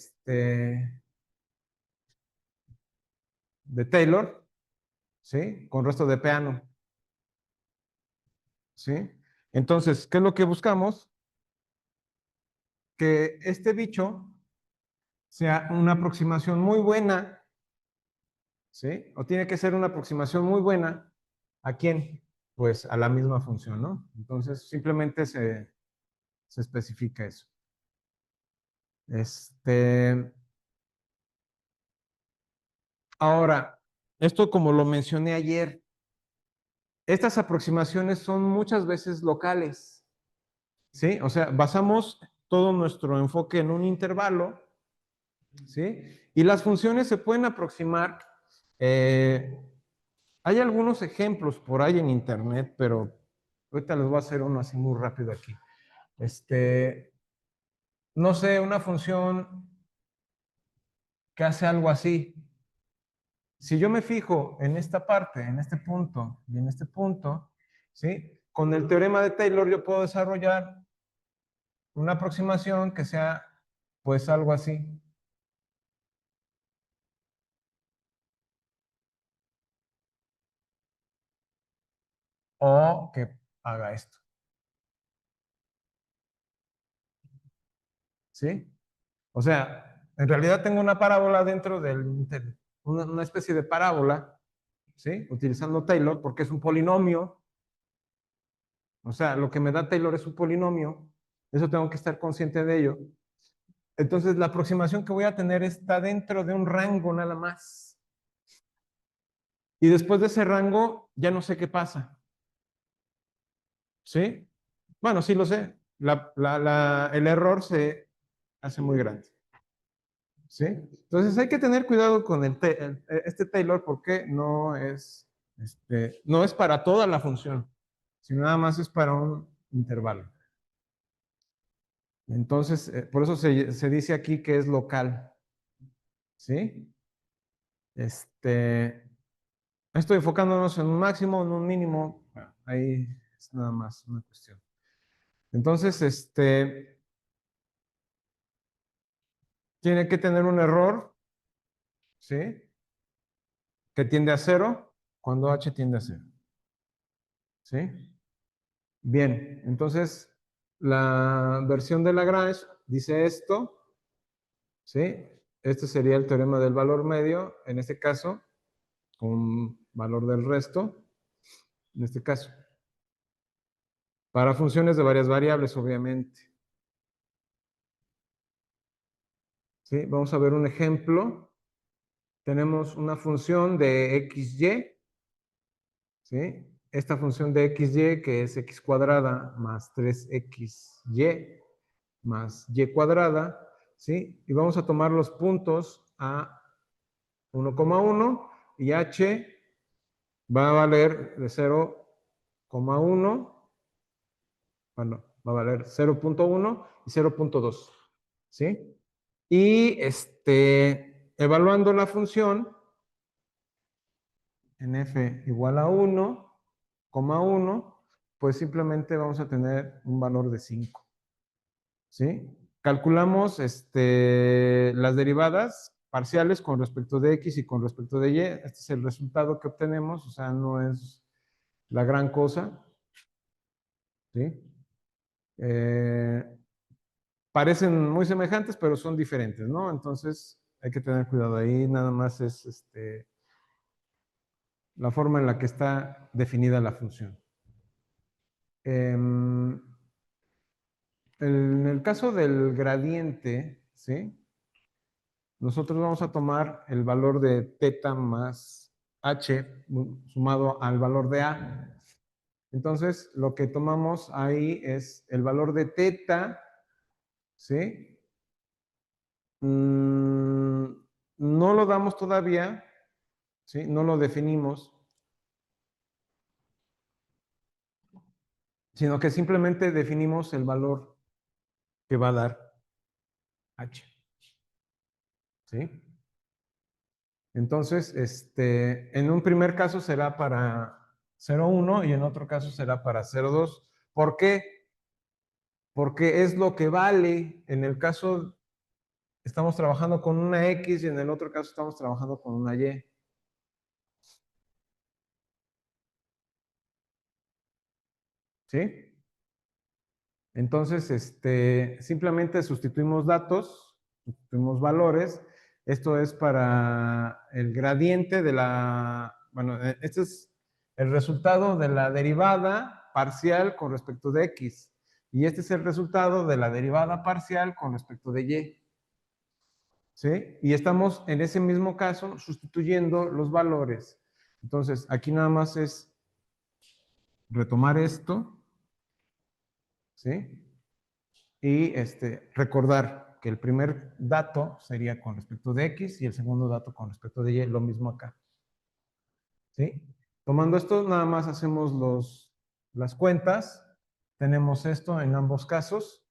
Taylor, ¿sí? Con resto de Peano, ¿sí? Entonces, ¿qué es lo que buscamos? Que este bicho sea una aproximación muy buena, ¿sí? O tiene que ser una aproximación muy buena. ¿A quién? Pues a la misma función, ¿no? Entonces, simplemente se especifica eso. Ahora, esto como lo mencioné ayer, estas aproximaciones son muchas veces locales, ¿sí? O sea, basamos todo nuestro enfoque en un intervalo, ¿sí? Y las funciones se pueden aproximar. Hay algunos ejemplos por ahí en internet, pero ahorita les voy a hacer uno así muy rápido aquí. No sé, una función que hace algo así. Si yo me fijo en esta parte, en este punto y en este punto, ¿sí? Con el teorema de Taylor yo puedo desarrollar una aproximación que sea, pues, algo así. O que haga esto, ¿sí? O sea, en realidad tengo una parábola dentro una especie de parábola, ¿sí? Utilizando Taylor, porque es un polinomio. O sea, lo que me da Taylor es un polinomio. Eso tengo que estar consciente de ello. Entonces, la aproximación que voy a tener está dentro de un rango nada más. Y después de ese rango, ya no sé qué pasa. ¿Sí? Bueno, sí lo sé. El error se hace muy grande. ¿Sí? Entonces hay que tener cuidado con este Taylor, porque no es para toda la función, sino nada más es para un intervalo. Entonces, por eso se dice aquí que es local. ¿Sí? Estoy enfocándonos en un máximo, en un mínimo. Ahí es nada más una cuestión. Entonces, tiene que tener un error, ¿sí? Que tiende a 0 cuando h tiende a 0, ¿sí? Bien, entonces la versión de Lagrange dice esto, ¿sí? Este sería el teorema del valor medio, en este caso, con valor del resto, en este caso. Para funciones de varias variables, obviamente. ¿Sí? Vamos a ver un ejemplo. Tenemos una función de xy, ¿sí? Esta función de xy, que es x cuadrada más 3xy más y cuadrada, ¿sí? Y vamos a tomar los puntos a 1,1 y h va a valer de 0,1, bueno, va a valer 0,1 y 0,2, ¿sí? Y evaluando la función en f igual a 1,1, pues simplemente vamos a tener un valor de 5, ¿sí? Calculamos las derivadas parciales con respecto de x y con respecto de y. Este es el resultado que obtenemos, o sea, no es la gran cosa, ¿sí? Eh, parecen muy semejantes, pero son diferentes, ¿no? Entonces hay que tener cuidado ahí, nada más es la forma en la que está definida la función. En el caso del gradiente, ¿sí? Nosotros vamos a tomar el valor de teta más h sumado al valor de a. Entonces, lo que tomamos ahí es el valor de teta, ¿sí? No lo damos todavía, ¿sí? No lo definimos, sino que simplemente definimos el valor que va a dar h, ¿sí? Entonces, en un primer caso será para 0,1 y en otro caso será para 0,2. ¿Por qué? Porque es lo que vale. En el caso estamos trabajando con una X y en el otro caso estamos trabajando con una Y. ¿Sí? Entonces, simplemente sustituimos datos, sustituimos valores. Esto es para el gradiente de la, bueno, este es el resultado de la derivada parcial con respecto de X. Y este es el resultado de la derivada parcial con respecto de Y. ¿Sí? Y estamos en ese mismo caso sustituyendo los valores. Entonces, aquí nada más es retomar esto, ¿sí? Y recordar que el primer dato sería con respecto de X y el segundo dato con respecto de Y, lo mismo acá. ¿Sí? Tomando esto, nada más hacemos las cuentas. Tenemos esto en ambos casos.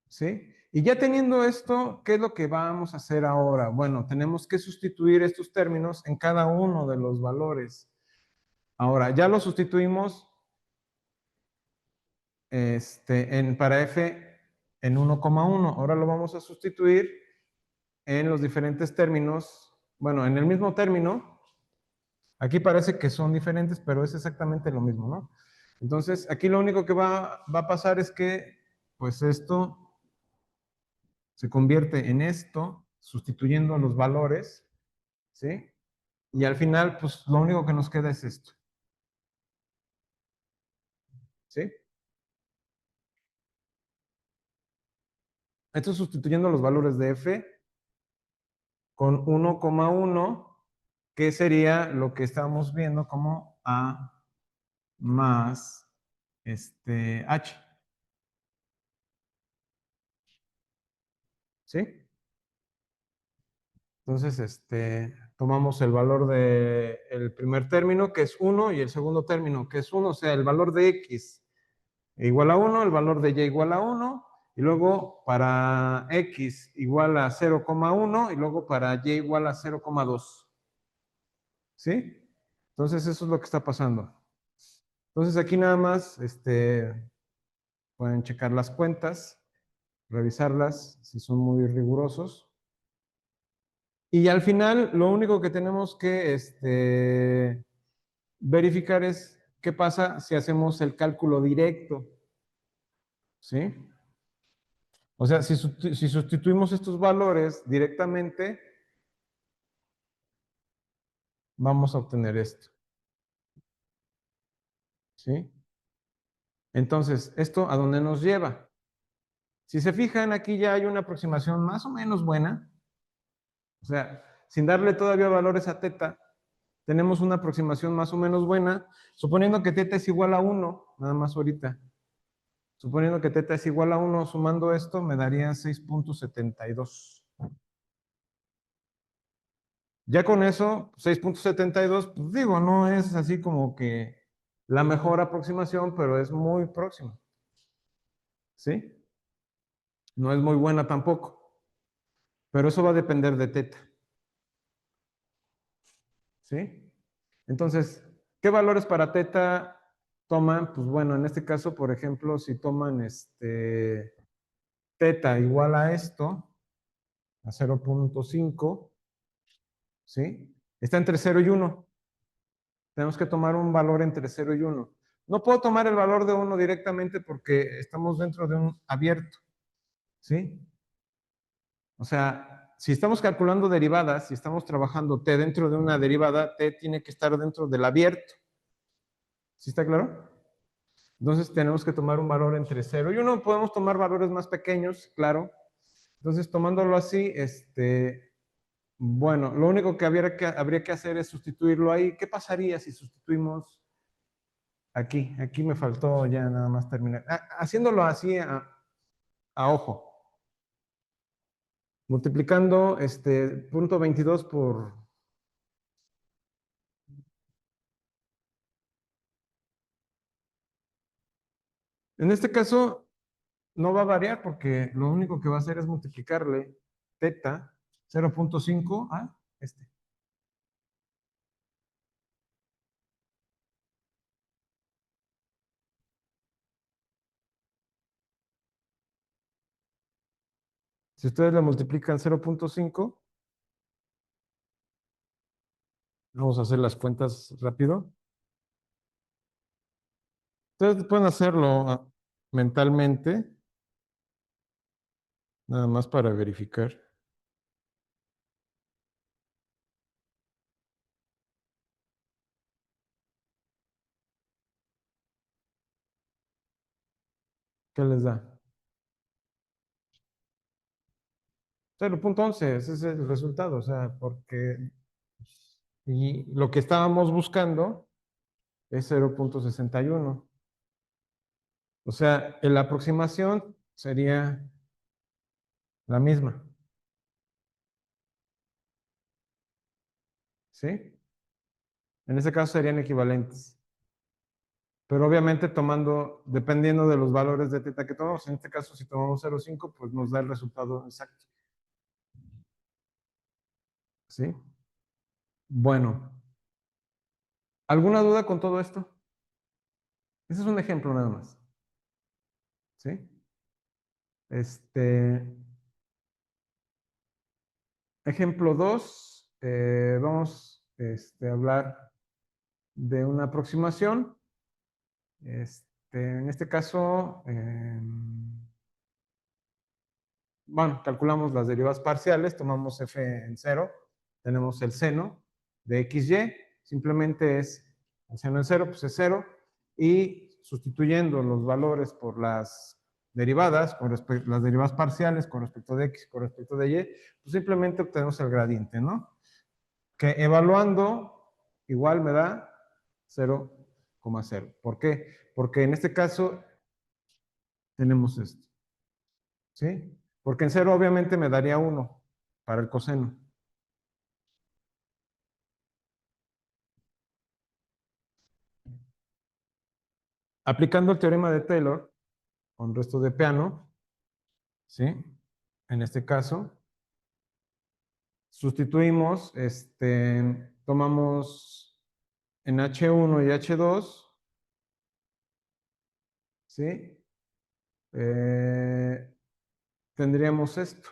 ¿Sí? Y ya teniendo esto, ¿qué es lo que vamos a hacer ahora? Bueno, tenemos que sustituir estos términos en cada uno de los valores. Ahora, ya lo sustituimos para f en 1,1. Ahora lo vamos a sustituir en los diferentes términos. Bueno, en el mismo término. Aquí parece que son diferentes, pero es exactamente lo mismo, ¿no? Entonces, aquí lo único que va a pasar es que, pues esto se convierte en esto, sustituyendo los valores, ¿sí? Y al final, pues lo único que nos queda es esto, ¿sí? Esto sustituyendo los valores de f con 1,1, que sería lo que estamos viendo como a más h, ¿sí? Entonces, tomamos el valor del primer término, que es 1, y el segundo término, que es 1, o sea, el valor de x igual a 1, el valor de y igual a 1, y luego para x igual a 0,1, y luego para y igual a 0,2. ¿Sí? Entonces, eso es lo que está pasando. Entonces aquí nada más pueden checar las cuentas, revisarlas si son muy rigurosos. Y al final lo único que tenemos que verificar es qué pasa si hacemos el cálculo directo. ¿Sí? O sea, si sustituimos estos valores directamente, vamos a obtener esto. ¿Sí? Entonces, ¿esto a dónde nos lleva? Si se fijan, aquí ya hay una aproximación más o menos buena. O sea, sin darle todavía valores a teta, tenemos una aproximación más o menos buena, suponiendo que teta es igual a 1, nada más ahorita. Suponiendo que teta es igual a 1, sumando esto, me daría 6.72. Ya con eso, 6.72, pues digo, no es así como que la mejor aproximación, pero es muy próxima. ¿Sí? No es muy buena tampoco. Pero eso va a depender de teta. ¿Sí? Entonces, ¿qué valores para teta toman? Pues bueno, en este caso, por ejemplo, si toman teta igual a esto, a 0.5, ¿sí? Está entre 0 y 1. Tenemos que tomar un valor entre 0 y 1. No puedo tomar el valor de 1 directamente porque estamos dentro de un abierto, ¿sí? O sea, si estamos calculando derivadas, si estamos trabajando t dentro de una derivada, t tiene que estar dentro del abierto. ¿Sí está claro? Entonces tenemos que tomar un valor entre 0 y 1. Podemos tomar valores más pequeños, claro. Entonces, tomándolo así, bueno, lo único que habría que hacer es sustituirlo ahí. ¿Qué pasaría si sustituimos aquí? Aquí me faltó ya nada más terminar. Haciéndolo así a ojo. Multiplicando punto 22 por... En este caso, no va a variar porque lo único que va a hacer es multiplicarle teta 0.5 a este. Si ustedes le multiplican 0.5, vamos a hacer las cuentas rápido. Ustedes pueden hacerlo mentalmente, nada más para verificar. ¿Qué les da? 0.11, ese es el resultado, o sea, porque y lo que estábamos buscando es 0.61. O sea, la aproximación sería la misma, ¿sí? En ese caso serían equivalentes. Pero obviamente dependiendo de los valores de teta que tomamos, en este caso si tomamos 0.5, pues nos da el resultado exacto, ¿sí? Bueno, ¿alguna duda con todo esto? Ese es un ejemplo nada más, ¿sí? Este, ejemplo 2, vamos a hablar de una aproximación. En este caso, bueno, calculamos las derivadas parciales, tomamos f en 0, tenemos el seno de xy, simplemente es el seno en 0, pues es 0, y sustituyendo los valores por las derivadas, las derivadas parciales con respecto de x, con respecto de y, pues simplemente obtenemos el gradiente, ¿no? Que evaluando igual me da 0,0. ¿Por qué? Porque en este caso tenemos esto, ¿sí? Porque en 0 obviamente me daría 1 para el coseno. Aplicando el teorema de Taylor con resto de Peano, ¿sí? En este caso, sustituimos, tomamos en H1 y H2, ¿sí? Eh, Tendríamos esto.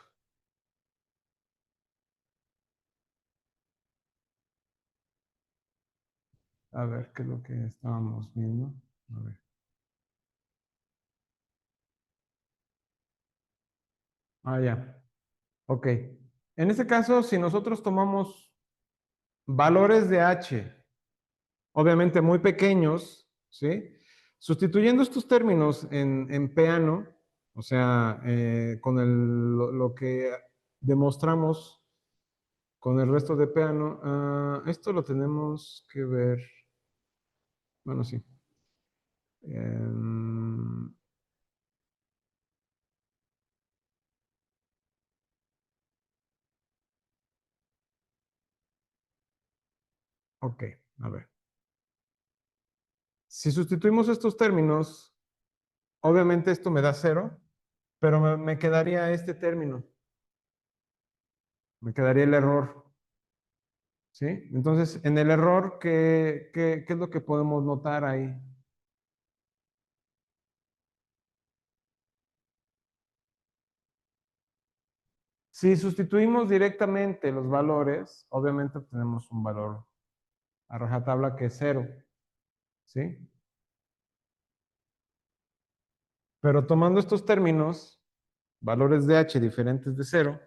A ver, ¿qué es lo que estábamos viendo? A ver. Ah, ya. Ok. En este caso, si nosotros tomamos valores de H, obviamente muy pequeños, ¿sí? Sustituyendo estos términos en peano, o sea, con lo que demostramos con el resto de peano, esto lo tenemos que ver, bueno, sí. Em, ok, a ver. Si sustituimos estos términos, obviamente esto me da cero, pero me quedaría este término, me quedaría el error, ¿sí? Entonces, en el error, ¿qué es lo que podemos notar ahí? Si sustituimos directamente los valores, obviamente obtenemos un valor a rajatabla que es cero, ¿sí? Pero tomando estos términos, valores de h diferentes de cero,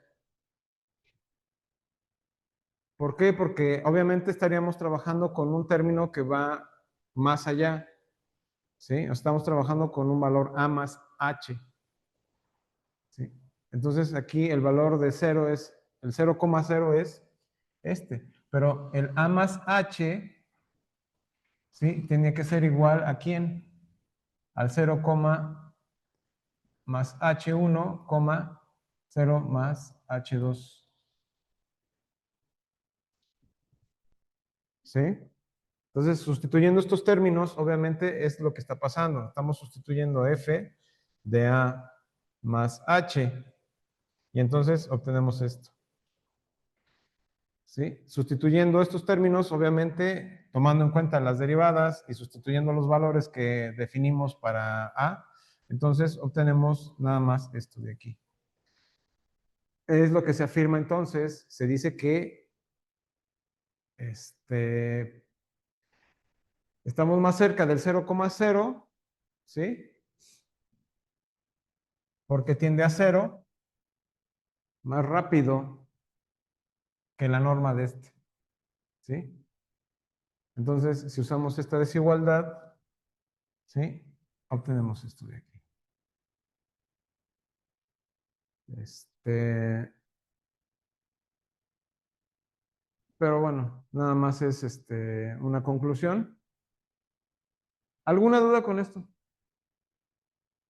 ¿por qué? Porque obviamente estaríamos trabajando con un término que va más allá, ¿sí? Estamos trabajando con un valor a más h, ¿sí? Entonces aquí el valor de cero es, el 0,0 es este, pero el a más h, ¿sí? Tenía que ser igual a quién? Al 0, más h1, 0 más h2, ¿sí? Entonces, sustituyendo estos términos, obviamente es lo que está pasando. Estamos sustituyendo f de a más h, y entonces obtenemos esto, ¿sí? Sustituyendo estos términos, obviamente, tomando en cuenta las derivadas y sustituyendo los valores que definimos para a, entonces obtenemos nada más esto de aquí. Es lo que se afirma entonces, se dice que estamos más cerca del 0,0, ¿sí? Porque tiende a cero más rápido que la norma de este, ¿sí? Entonces, si usamos esta desigualdad, ¿sí? Obtenemos esto de aquí. Pero bueno, nada más es una conclusión. ¿Alguna duda con esto?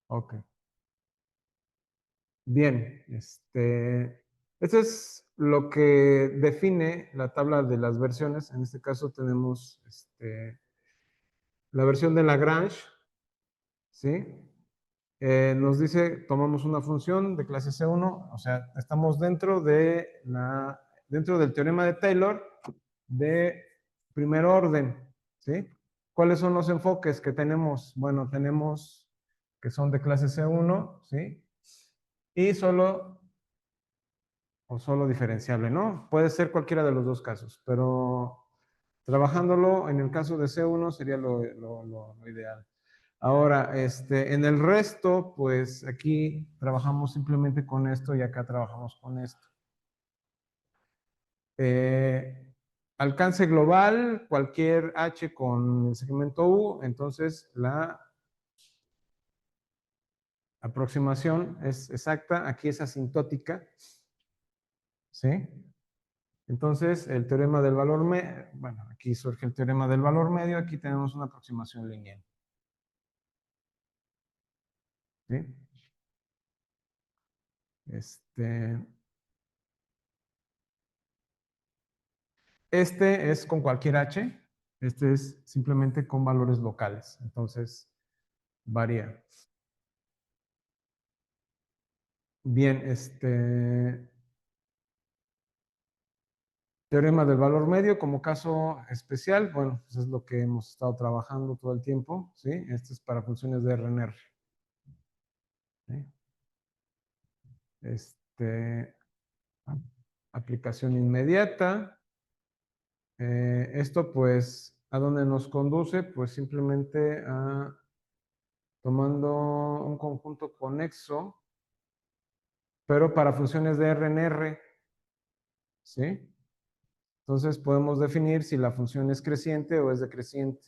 Ok. Bien, esto es lo que define la tabla de las versiones. En este caso tenemos la versión de Lagrange, ¿sí? Nos dice, tomamos una función de clase C1, o sea, estamos dentro del teorema de Taylor de primer orden, ¿sí? ¿Cuáles son los enfoques que tenemos? Bueno, tenemos que son de clase C1, ¿sí? Y solo diferenciable, ¿no? Puede ser cualquiera de los dos casos, pero trabajándolo en el caso de C1 sería lo ideal. Ahora, en el resto, pues aquí trabajamos simplemente con esto y acá trabajamos con esto. Alcance global, cualquier H con el segmento U, entonces la aproximación es exacta, aquí es asintótica, ¿sí? Entonces, el teorema del valor medio, bueno, aquí surge el teorema del valor medio, aquí tenemos una aproximación lineal, ¿sí? Este, este es con cualquier H, este es simplemente con valores locales, entonces varía. Bien, teorema del valor medio como caso especial, bueno, pues es lo que hemos estado trabajando todo el tiempo, ¿sí? Esto es para funciones de RNR. ¿sí? Aplicación inmediata. Esto pues, ¿a dónde nos conduce? Pues simplemente a tomando un conjunto conexo, pero para funciones de R en R, ¿sí? Entonces podemos definir si la función es creciente o es decreciente.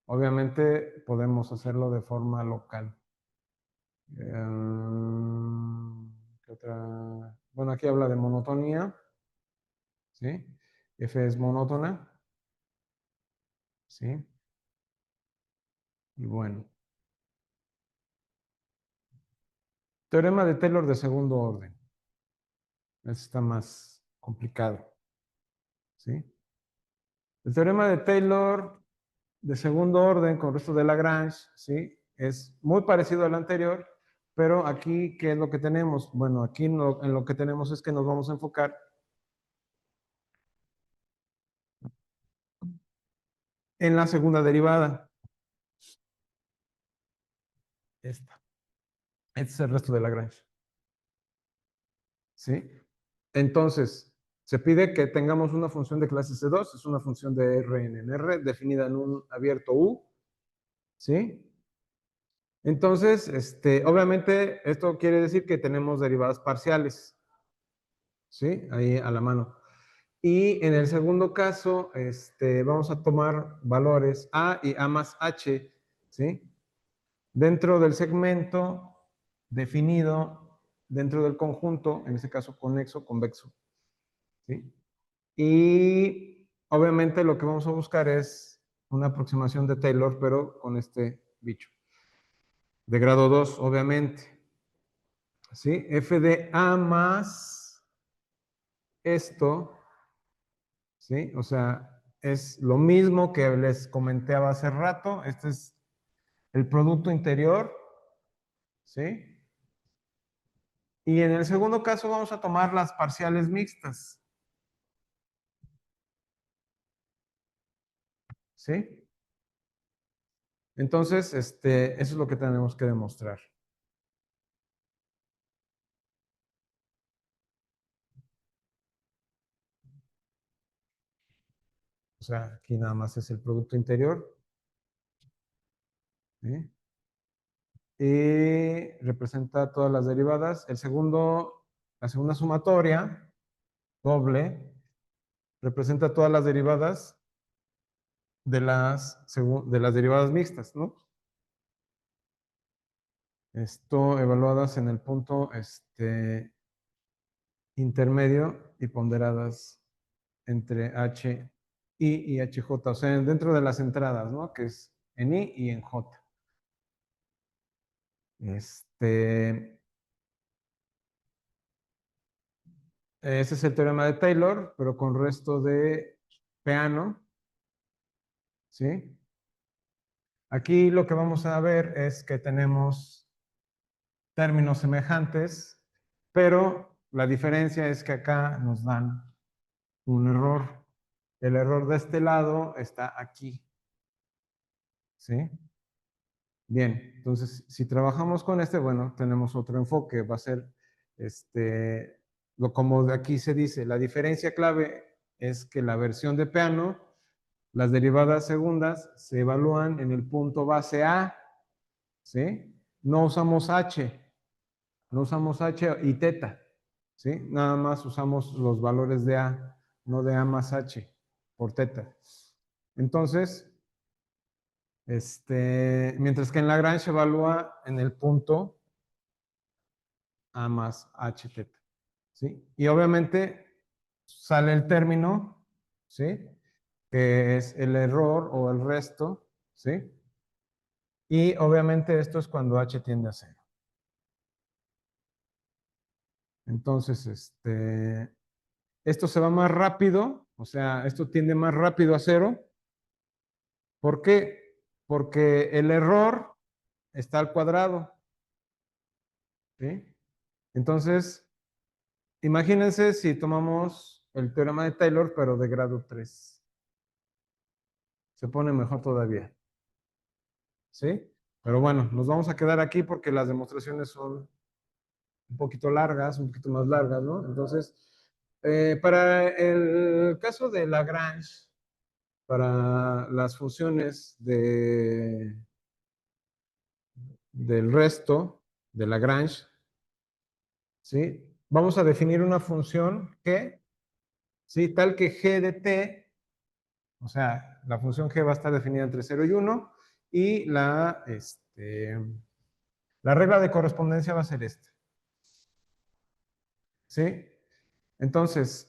Obviamente podemos hacerlo de forma local. ¿Qué otra? Bueno, aquí habla de monotonía, ¿sí? F es monótona, ¿sí? Y bueno, teorema de Taylor de segundo orden. Este está más complicado, ¿sí? El teorema de Taylor de segundo orden con resto de Lagrange, ¿sí? Es muy parecido al anterior, pero aquí, ¿qué es lo que tenemos? Bueno, aquí en lo que tenemos es que nos vamos a enfocar en la segunda derivada. Esta. Este es el resto de Lagrange, ¿sí? Entonces, se pide que tengamos una función de clase C2, es una función de Rn en R, definida en un abierto U, ¿sí? Entonces, obviamente, esto quiere decir que tenemos derivadas parciales, ¿sí? Ahí a la mano. Y en el segundo caso, vamos a tomar valores A y A más H, ¿sí? Dentro del segmento definido dentro del conjunto, en este caso conexo, convexo, ¿sí? Y obviamente lo que vamos a buscar es una aproximación de Taylor, pero con este bicho. De grado 2, obviamente. ¿Sí? F de A más esto, ¿sí? O sea, es lo mismo que les comenté hace rato. Este es el producto interior, ¿sí? Y en el segundo caso vamos a tomar las parciales mixtas, ¿sí? Entonces, eso es lo que tenemos que demostrar. O sea, aquí nada más es el producto interior, ¿sí? Y representa todas las derivadas. La segunda sumatoria, doble, representa todas las derivadas de las derivadas mixtas, ¿no? Esto evaluadas en el punto intermedio y ponderadas entre H, I y HJ, o sea, dentro de las entradas, ¿no? Que es en I y en J. Ese es el teorema de Taylor, pero con resto de Peano, ¿sí? Aquí lo que vamos a ver es que tenemos términos semejantes, pero la diferencia es que acá nos dan un error. El error de este lado está aquí, ¿sí? Bien, entonces si trabajamos con bueno, tenemos otro enfoque, va a ser, como de aquí se dice, la diferencia clave es que la versión de Peano, las derivadas segundas se evalúan en el punto base A, ¿sí? No usamos H, no usamos H y teta, ¿sí? Nada más usamos los valores de A, no de A más H por teta. Entonces, mientras que en Lagrange se evalúa en el punto A más H teta, ¿sí? Y obviamente sale el término, ¿sí? Que es el error o el resto, ¿sí? Y obviamente esto es cuando H tiende a cero. Entonces, esto se va más rápido, o sea, esto tiende más rápido a cero. ¿Por qué? Porque el error está al cuadrado, ¿sí? Entonces, imagínense si tomamos el teorema de Taylor, pero de grado 3. Se pone mejor todavía, ¿sí? Pero bueno, nos vamos a quedar aquí porque las demostraciones son un poquito largas, un poquito más largas, ¿no? Entonces, para el caso de Lagrange, para las funciones del resto de Lagrange, ¿sí? Vamos a definir una función que, ¿sí? Tal que g de t, o sea, la función g va a estar definida entre 0 y 1, y la regla de correspondencia va a ser esta, ¿sí? Entonces,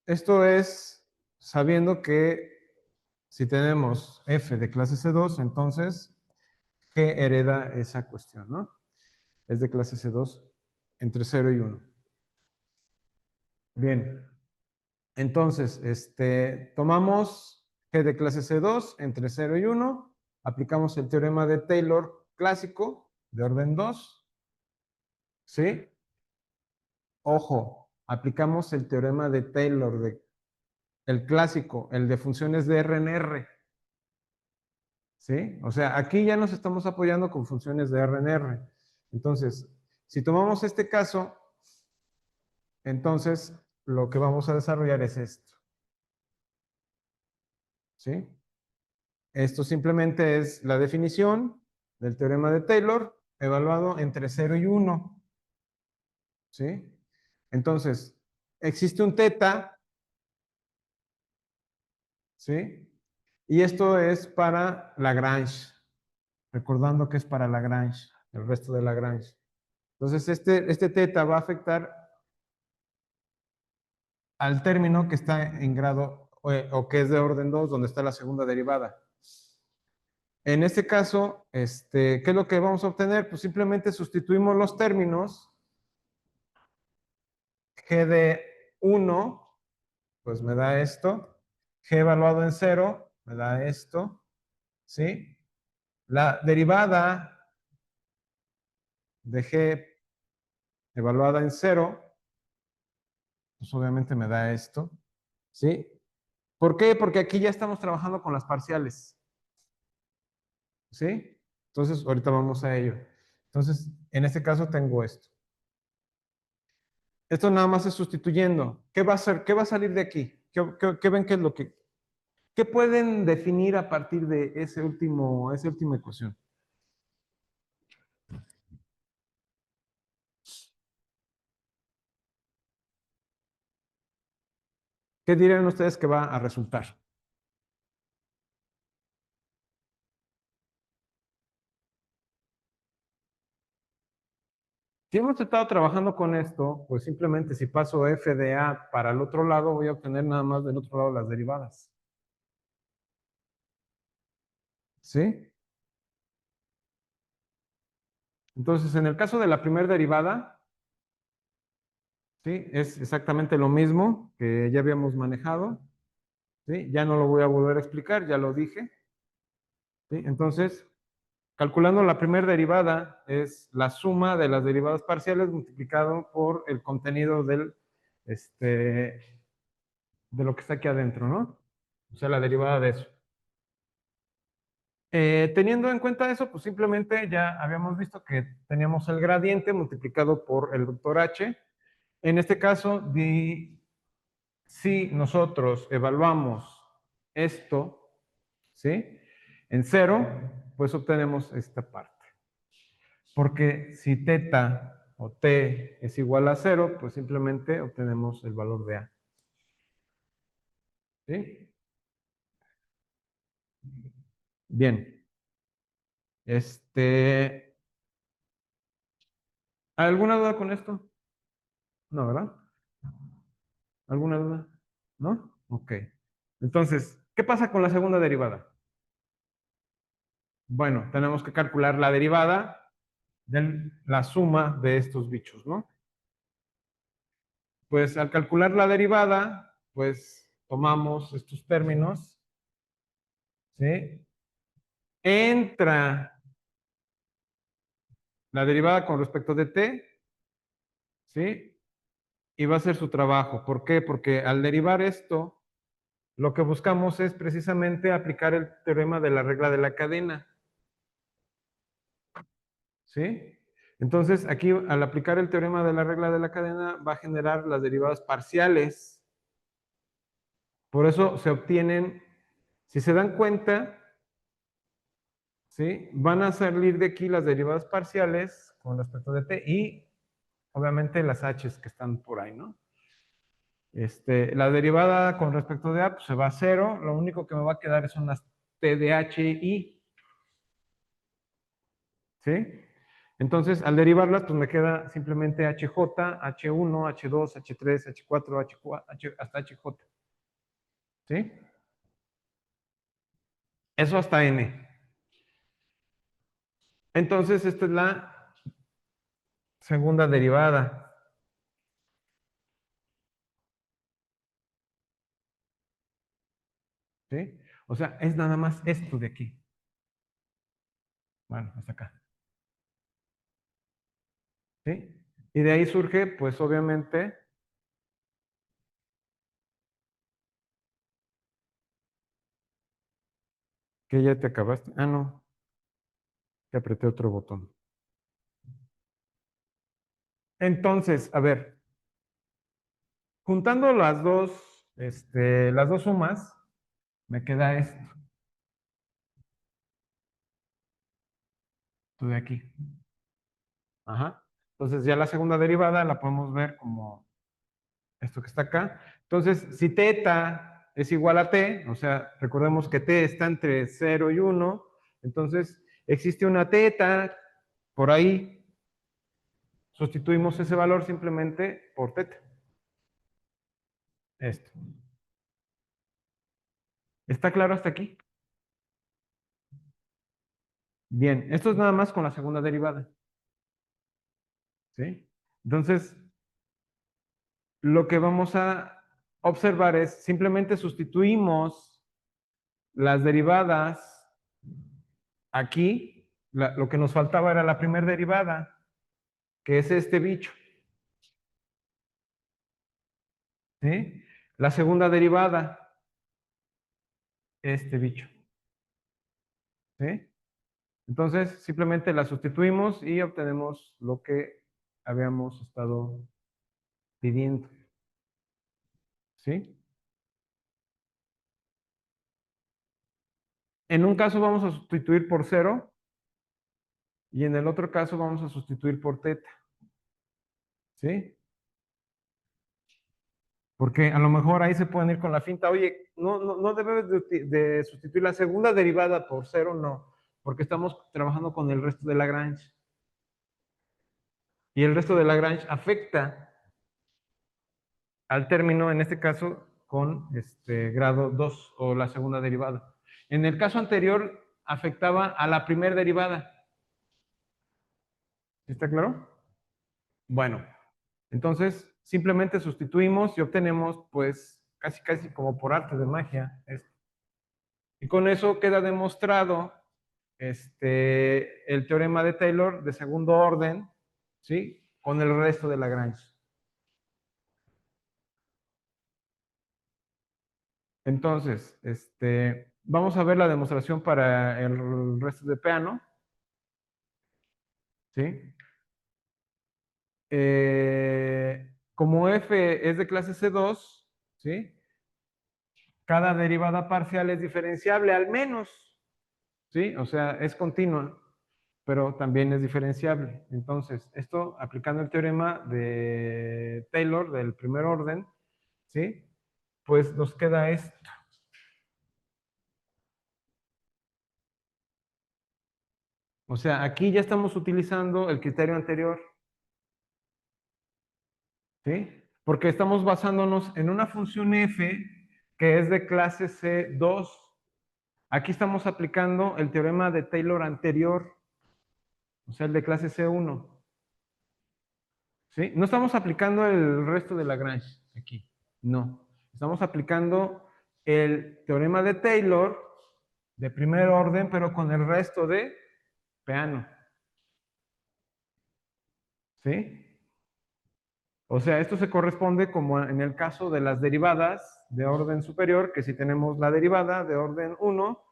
esto es sabiendo que si tenemos f de clase C2, entonces G hereda esa cuestión, ¿no? Es de clase C2 entre 0 y 1. Bien, entonces, tomamos G de clase C2 entre 0 y 1, aplicamos el teorema de Taylor clásico de orden 2, ¿sí? Ojo, aplicamos el teorema de Taylor, el clásico, el de funciones de R en R, ¿sí? O sea, aquí ya nos estamos apoyando con funciones de R en R. Entonces, si tomamos este caso, entonces lo que vamos a desarrollar es esto, ¿sí? Esto simplemente es la definición del teorema de Taylor evaluado entre 0 y 1, ¿sí? Entonces, existe un teta, ¿sí? Y esto es para Lagrange, recordando que es para Lagrange, el resto de Lagrange. Entonces, este teta va a afectar al término que está en grado o que es de orden 2, donde está la segunda derivada. En este caso, ¿qué es lo que vamos a obtener? Pues simplemente sustituimos los términos. G de 1, pues me da esto. G evaluado en 0, me da esto. ¿Sí? La derivada de G evaluada en 0, pues obviamente me da esto. ¿Sí? ¿Por qué? Porque aquí ya estamos trabajando con las parciales. ¿Sí? Entonces, ahorita vamos a ello. Entonces, en este caso tengo esto. Esto nada más es sustituyendo. ¿Qué va a ser? ¿Qué va a salir de aquí? ¿Qué ven que es lo que... ¿Qué pueden definir a partir de esa última ecuación? ¿Qué dirían ustedes que va a resultar? Si hemos estado trabajando con esto, pues simplemente si paso f de a para el otro lado, voy a obtener nada más del otro lado las derivadas. ¿Sí? Entonces, en el caso de la primera derivada, ¿sí? Es exactamente lo mismo que ya habíamos manejado. ¿Sí? Ya no lo voy a volver a explicar, ya lo dije. ¿Sí? Entonces, calculando la primera derivada es la suma de las derivadas parciales multiplicado por el contenido de lo que está aquí adentro, ¿no? O sea, la derivada de eso. Teniendo en cuenta eso, pues simplemente ya habíamos visto que teníamos el gradiente multiplicado por el vector h. En este caso, si nosotros evaluamos esto, ¿sí? En 0, pues obtenemos esta parte. Porque si teta o t es igual a 0, pues simplemente obtenemos el valor de a. ¿Sí? Bien. ¿Alguna duda con esto? No, ¿verdad? ¿Alguna duda? ¿No? Ok. Entonces, ¿qué pasa con la segunda derivada? Bueno, tenemos que calcular la derivada de la suma de estos bichos, ¿no? Pues al calcular la derivada, pues tomamos estos términos, ¿sí? Entra la derivada con respecto de t, ¿sí? Y va a ser su trabajo. ¿Por qué? Porque al derivar esto, lo que buscamos es precisamente aplicar el teorema de la regla de la cadena. ¿sí? Entonces, aquí, al aplicar el teorema de la regla de la cadena, va a generar las derivadas parciales. Por eso se obtienen, si se dan cuenta, ¿sí? Van a salir de aquí las derivadas parciales con respecto de t y, obviamente, las h's que están por ahí, ¿no? La derivada con respecto de a pues, se va a cero, lo único que me va a quedar son las t de h y i, ¿sí? Entonces, al derivarlas, pues me queda simplemente HJ, H1, H2, H3, H4, H4 hasta HJ, ¿sí? Eso hasta N. Entonces, esta es la segunda derivada, ¿sí? O sea, es nada más esto de aquí. Bueno, hasta acá, ¿sí? Y de ahí surge, pues obviamente, que ya te acabaste. Ah, no, que apreté otro botón. Entonces, a ver, juntando las dos sumas, me queda esto de aquí. Ajá. Entonces ya la segunda derivada la podemos ver como esto que está acá. Entonces, si teta es igual a t, o sea, recordemos que t está entre 0 y 1, entonces existe una teta por ahí, sustituimos ese valor simplemente por teta. Esto. ¿Está claro hasta aquí? Bien, esto es nada más con la segunda derivada. ¿Sí? Entonces, lo que vamos a observar es simplemente sustituimos las derivadas aquí. Lo que nos faltaba era la primera derivada, que es este bicho. ¿Sí? La segunda derivada, este bicho. ¿Sí? Entonces, simplemente la sustituimos y obtenemos lo que habíamos estado pidiendo. ¿Sí? En un caso vamos a sustituir por 0 y en el otro caso vamos a sustituir por teta. ¿Sí? Porque a lo mejor ahí se pueden ir con la finta, oye, no debes de sustituir la segunda derivada por 0, no, porque estamos trabajando con el resto de Lagrange. Y el resto de Lagrange afecta al término, en este caso, con grado 2 o la segunda derivada. En el caso anterior, afectaba a la primera derivada. ¿Está claro? Bueno, entonces simplemente sustituimos y obtenemos, pues, casi como por arte de magia, esto. Y con eso queda demostrado el teorema de Taylor de segundo orden, ¿sí? Con el resto de Lagrange. Entonces, vamos a ver la demostración para el resto de Peano, ¿sí? Como f es de clase C2, ¿sí? Cada derivada parcial es diferenciable, al menos, ¿sí? O sea, es continua, pero también es diferenciable. Entonces, esto aplicando el teorema de Taylor del primer orden, ¿sí? Pues nos queda esto. O sea, aquí ya estamos utilizando el criterio anterior, ¿sí? Porque estamos basándonos en una función f que es de clase C2. Aquí estamos aplicando el teorema de Taylor anterior, o sea, el de clase C1. ¿Sí? No estamos aplicando el resto de Lagrange aquí, no. Estamos aplicando el teorema de Taylor de primer orden, pero con el resto de Peano. ¿Sí? O sea, esto se corresponde como en el caso de las derivadas de orden superior, que si tenemos la derivada de orden 1,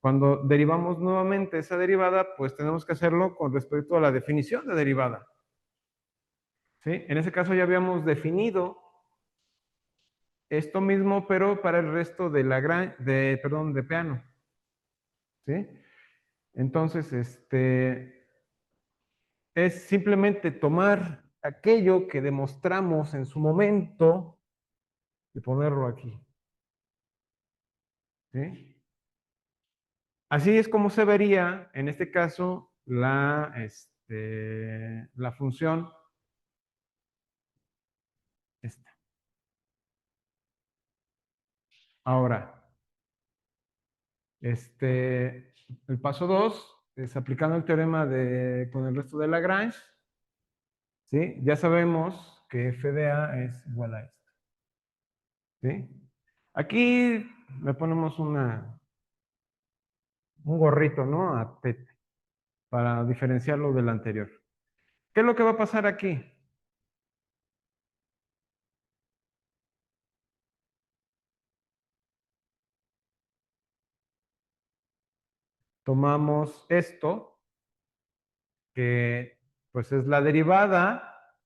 Cuando derivamos nuevamente esa derivada, pues tenemos que hacerlo con respecto a la definición de derivada. ¿Sí? En ese caso ya habíamos definido esto mismo, pero para el resto de perdón, de Peano. ¿Sí? Entonces, es simplemente tomar aquello que demostramos en su momento y ponerlo aquí. ¿Sí? Así es como se vería, en este caso, la función esta. Ahora, el paso 2 es aplicando el teorema con el resto de Lagrange. ¿Sí? Ya sabemos que f de a es igual a esto. ¿Sí? Aquí le ponemos un gorrito, ¿no? A t para diferenciarlo del anterior. ¿Qué es lo que va a pasar aquí? Tomamos esto, que pues es la derivada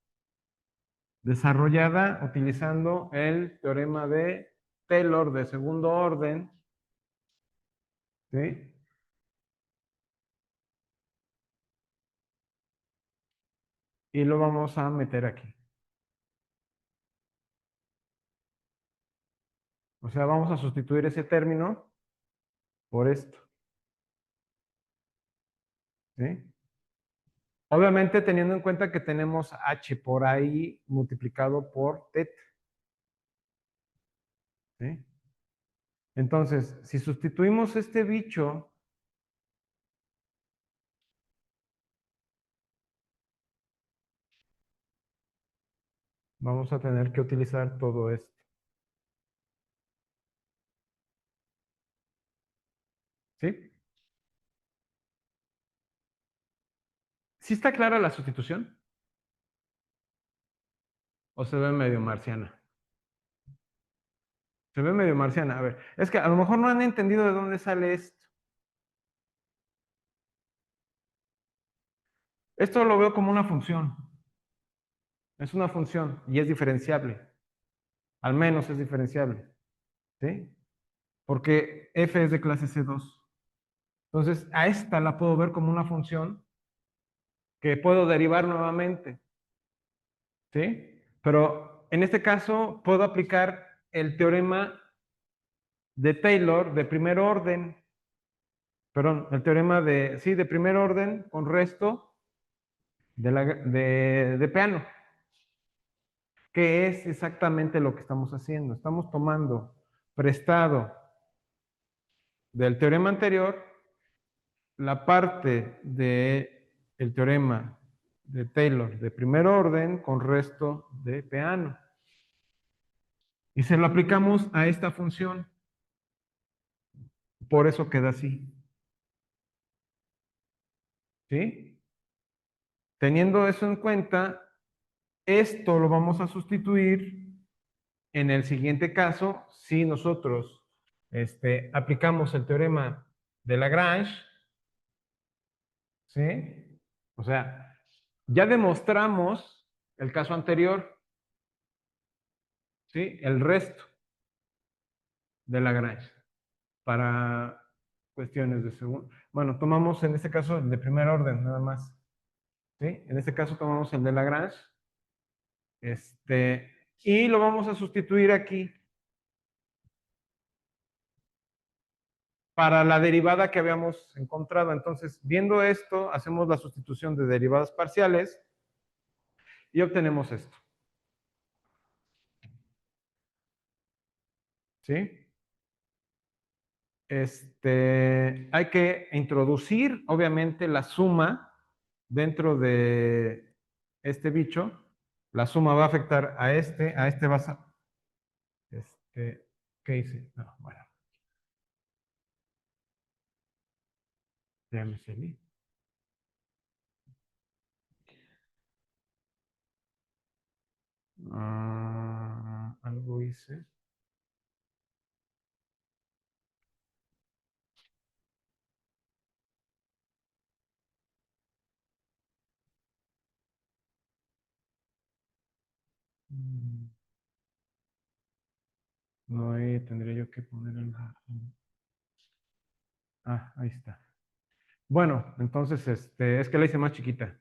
desarrollada utilizando el teorema de Taylor de segundo orden, ¿sí? Y lo vamos a meter aquí. O sea, vamos a sustituir ese término por esto, ¿sí? Obviamente teniendo en cuenta que tenemos h por ahí multiplicado por θ, ¿sí? Entonces, si sustituimos este bicho, vamos a tener que utilizar todo esto, ¿sí? ¿Sí está clara la sustitución? ¿O se ve medio marciana? Se ve medio marciana. A ver, es que a lo mejor no han entendido de dónde sale esto. Esto lo veo como una función. Es una función y es diferenciable. Al menos es diferenciable. ¿Sí? Porque f es de clase C2. Entonces, a esta la puedo ver como una función que puedo derivar nuevamente. ¿Sí? Pero en este caso puedo aplicar el teorema de Taylor de primer orden. Perdón, el teorema sí, de primer orden con resto de Peano, que es exactamente lo que estamos haciendo. Estamos tomando prestado del teorema anterior la parte del teorema de Taylor de primer orden con resto de Peano. Y se lo aplicamos a esta función. Por eso queda así. ¿Sí? Teniendo eso en cuenta, esto lo vamos a sustituir en el siguiente caso si nosotros aplicamos el teorema de Lagrange. ¿Sí? O sea, ya demostramos el caso anterior, ¿sí? El resto de Lagrange para cuestiones de segundo. Bueno, tomamos en este caso el de primer orden, nada más. ¿Sí? En este caso tomamos el de Lagrange. Y lo vamos a sustituir aquí para la derivada que habíamos encontrado. Entonces, viendo esto, hacemos la sustitución de derivadas parciales y obtenemos esto. ¿Sí? Hay que introducir, obviamente, la suma dentro de este bicho. La suma va a afectar a este va a... ¿Qué hice? No, bueno, ya me salí. Algo hice. Mm, No, ahí tendría yo que poner el... Ah, ahí está. Bueno, entonces, es que la hice más chiquita.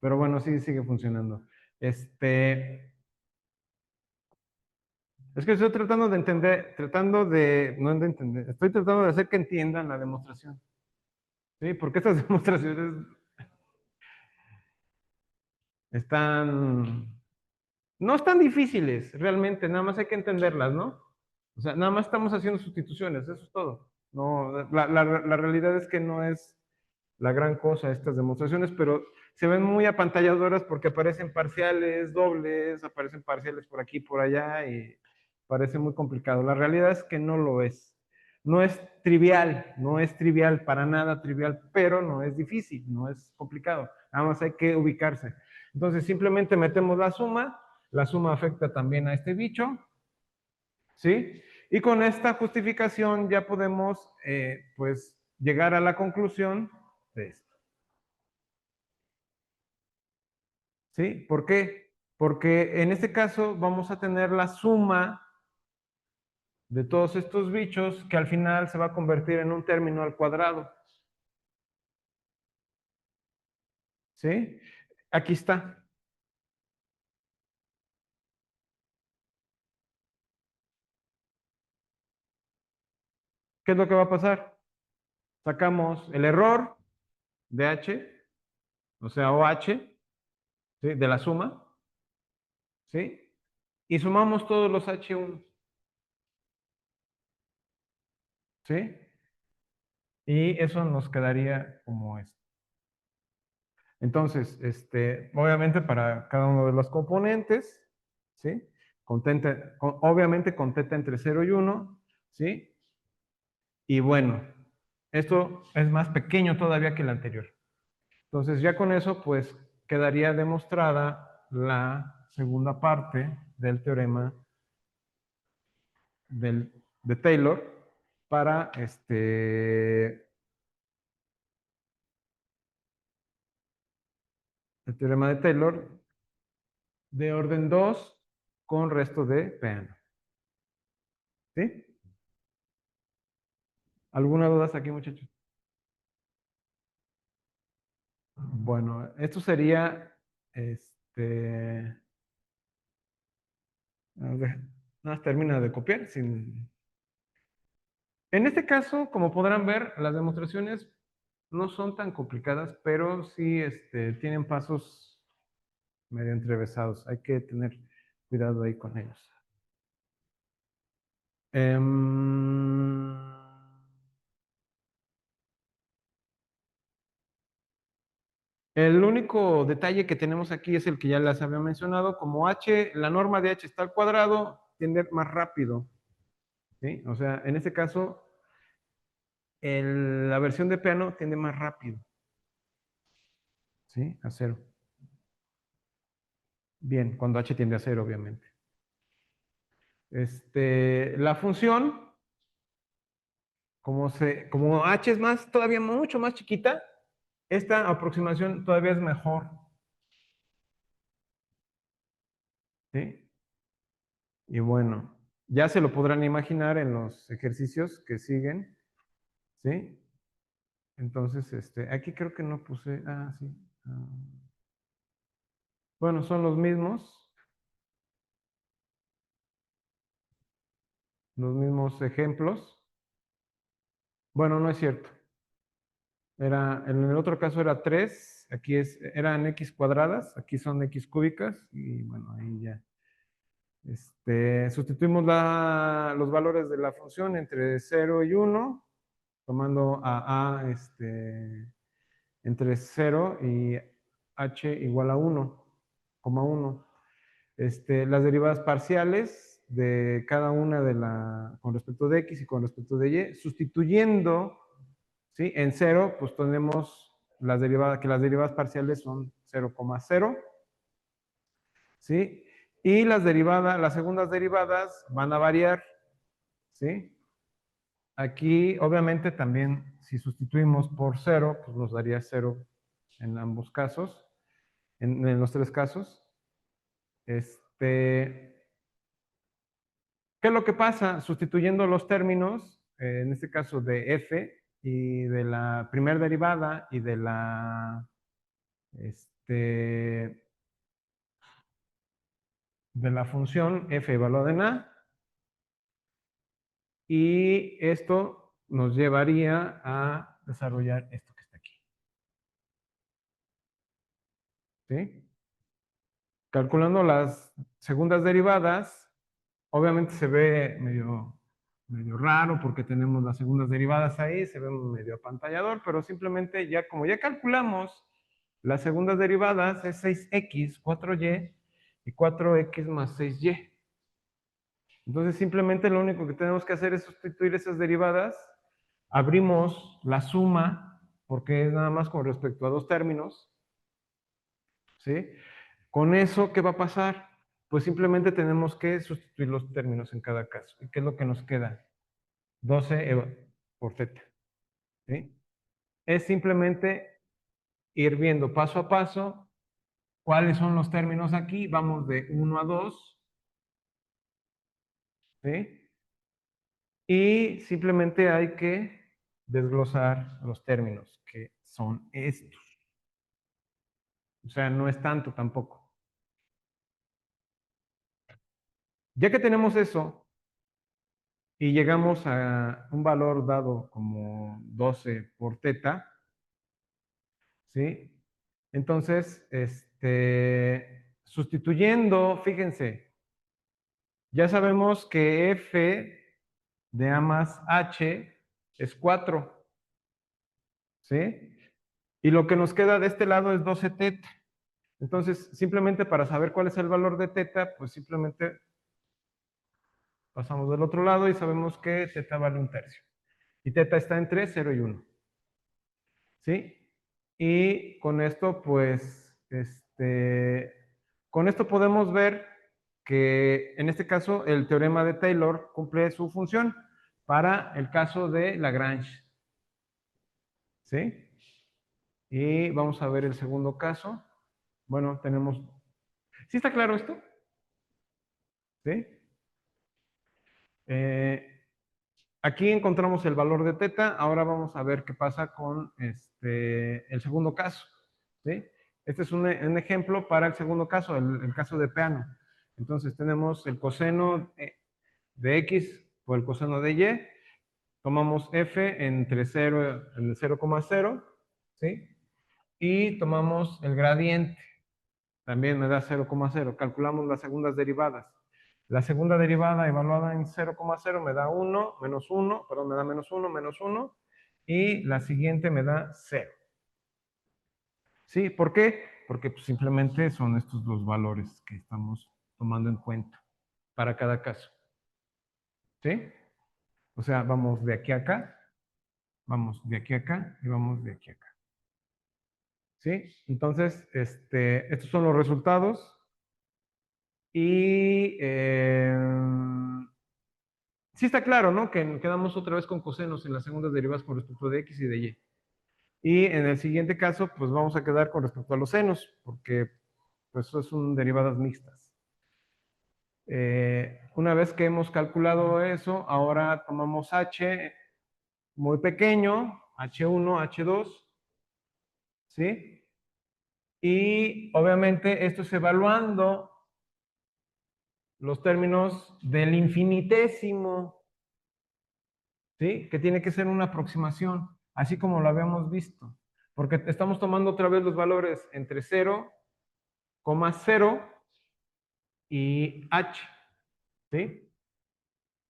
Pero bueno, sí, sigue funcionando. Es que estoy tratando de entender, no de entender, estoy tratando de hacer que entiendan la demostración. ¿Sí? Porque estas demostraciones están, no están difíciles, realmente, nada más hay que entenderlas, ¿no? O sea, nada más estamos haciendo sustituciones, eso es todo. No, la realidad es que no es la gran cosa estas demostraciones, pero se ven muy apantalladoras porque aparecen parciales dobles, aparecen parciales por aquí y por allá y parece muy complicado. La realidad es que no lo es. No es trivial, no es trivial, para nada trivial, pero no es difícil, no es complicado. Nada más hay que ubicarse. Entonces simplemente metemos la suma afecta también a este bicho, ¿sí? Y con esta justificación ya podemos, pues, llegar a la conclusión de esto. ¿Sí? ¿Por qué? Porque en este caso vamos a tener la suma de todos estos bichos que al final se va a convertir en un término al cuadrado. ¿Sí? Aquí está. ¿Qué es lo que va a pasar? Sacamos el error de h, o sea, OH, ¿sí? De la suma, ¿sí? Y sumamos todos los H1, ¿sí? Y eso nos quedaría como esto. Entonces, obviamente para cada uno de los componentes, ¿sí? Obviamente con teta entre 0 y 1, ¿sí? Y bueno, esto es más pequeño todavía que el anterior. Entonces ya con eso, pues, quedaría demostrada la segunda parte del teorema de Taylor para el teorema de Taylor de orden 2 con resto de Peano. ¿Sí? ¿Alguna duda hasta aquí, muchachos? Bueno, esto sería, a ver, nada más termina de copiar. En este caso, como podrán ver, las demostraciones no son tan complicadas, pero sí, tienen pasos medio entrevesados. Hay que tener cuidado ahí con ellos. Em, el único detalle que tenemos aquí es el que ya les había mencionado. Como h, la norma de h está al cuadrado, tiende a ir más rápido. ¿Sí? O sea, en este caso, la versión de Peano tiende más rápido. ¿Sí? A cero. Bien, cuando h tiende a cero, obviamente. La función, como h es más, todavía mucho más chiquita, esta aproximación todavía es mejor. ¿Sí? Y bueno, ya se lo podrán imaginar en los ejercicios que siguen. ¿Sí? Entonces, aquí creo que no puse, sí. Ah. Bueno, son los mismos ejemplos. Bueno, no es cierto. En el otro caso era 3, aquí eran x cuadradas, aquí son x cúbicas, y bueno, ahí ya. Sustituimos los valores de la función entre 0 y 1, tomando a entre 0 y h igual a 1,1. Las derivadas parciales de cada una con respecto de x y con respecto de y, sustituyendo, ¿sí? En 0, pues tenemos que las derivadas parciales son 0,0, ¿sí? Y las segundas derivadas van a variar, ¿sí? Aquí, obviamente, también, si sustituimos por 0, pues nos daría 0 en ambos casos, en los tres casos. ¿qué es lo que pasa? Sustituyendo los términos, en este caso de f y de la primera derivada y de la, de la función f evaluada en a, y esto nos llevaría a desarrollar esto que está aquí. ¿Sí? Calculando las segundas derivadas, obviamente se ve medio raro porque tenemos las segundas derivadas ahí, se ve medio apantallador, pero simplemente ya como ya calculamos las segundas derivadas es 6x, 4y y 4x más 6y. Entonces simplemente lo único que tenemos que hacer es sustituir esas derivadas, abrimos la suma, porque es nada más con respecto a dos términos, ¿sí? Con eso, ¿qué va a pasar? Pues simplemente tenemos que sustituir los términos en cada caso. ¿Y qué es lo que nos queda? 12 por θ. ¿Sí? Es simplemente ir viendo paso a paso cuáles son los términos aquí. Vamos de 1 a 2. ¿Sí? Y simplemente hay que desglosar los términos, que son estos. O sea, no es tanto tampoco. Ya que tenemos eso y llegamos a un valor dado como 12 por θ, ¿sí? Entonces, sustituyendo, fíjense, ya sabemos que f de a más h es 4, ¿sí? Y lo que nos queda de este lado es 12 θ. Entonces, simplemente para saber cuál es el valor de θ, pues simplemente pasamos del otro lado y sabemos que θ vale 1/3. Y θ está entre 0 y 1. ¿Sí? Y con esto, pues, con esto podemos ver que en este caso el teorema de Taylor cumple su función para el caso de Lagrange. ¿Sí? Y vamos a ver el segundo caso. Bueno, tenemos... ¿Sí está claro esto? ¿Sí? Aquí encontramos el valor de θ. Ahora vamos a ver qué pasa con el segundo caso. ¿Sí? Este es un ejemplo para el segundo caso, el caso de Peano. Entonces tenemos el coseno de x por el coseno de y. Tomamos f entre 0 en el 0,0. ¿Sí? Y tomamos el gradiente. También me da 0,0. Calculamos las segundas derivadas. La segunda derivada evaluada en 0,0 me da 1, menos 1, perdón, me da menos 1, menos 1. Y la siguiente me da 0. ¿Sí? ¿Por qué? Porque pues, simplemente son estos los valores que estamos tomando en cuenta para cada caso. ¿Sí? O sea, vamos de aquí a acá, vamos de aquí a acá y vamos de aquí a acá. ¿Sí? Entonces, estos son los resultados. Y sí está claro, ¿no? Que quedamos otra vez con cosenos en las segundas derivadas con respecto de x y de y. Y en el siguiente caso, pues vamos a quedar con respecto a los senos, porque pues son derivadas mixtas. Una vez que hemos calculado eso, ahora tomamos h muy pequeño, h1, h2, ¿sí? Y obviamente esto es evaluando los términos del infinitésimo, ¿sí? Que tiene que ser una aproximación, así como lo habíamos visto, porque estamos tomando otra vez los valores entre 0,0 y h, ¿sí?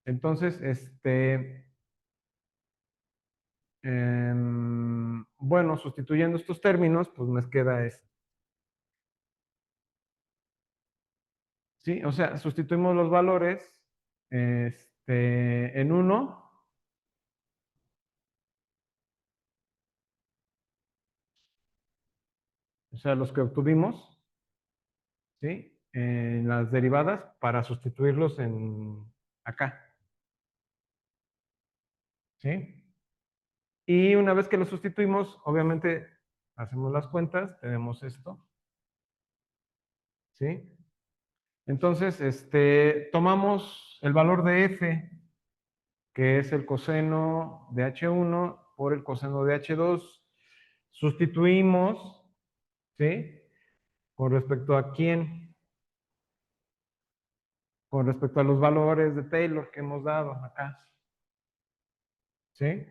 Entonces, bueno, sustituyendo estos términos, pues me queda esto. ¿Sí? O sea, sustituimos los valores en 1. O sea, los que obtuvimos, ¿sí? En las derivadas para sustituirlos en acá, ¿sí? Y una vez que lo sustituimos, obviamente hacemos las cuentas, tenemos esto, ¿sí? Entonces, tomamos el valor de f, que es el coseno de h1 por el coseno de h2. Sustituimos, ¿sí? ¿Con respecto a quién? Con respecto a los valores de Taylor que hemos dado acá. ¿Sí?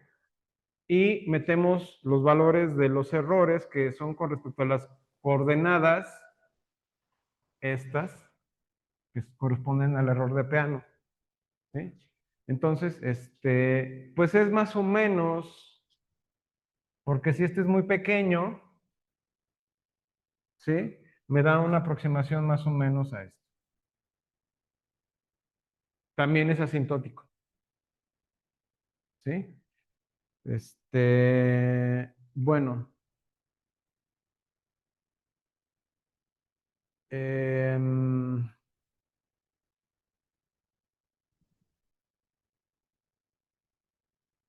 Y metemos los valores de los errores que son con respecto a las coordenadas, estas, que corresponden al error de Peano. ¿Sí? Entonces, pues es más o menos, porque si este es muy pequeño, ¿sí? Me da una aproximación más o menos a esto. También es asintótico. ¿Sí? Bueno.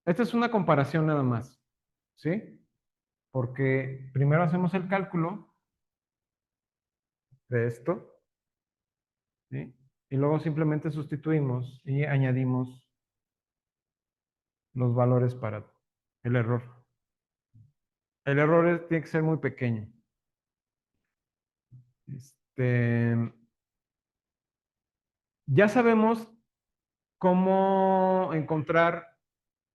Esta es una comparación nada más, ¿sí? Porque primero hacemos el cálculo de esto, ¿sí? Y luego simplemente sustituimos y añadimos los valores para el error. El error tiene que ser muy pequeño. Ya sabemos cómo encontrar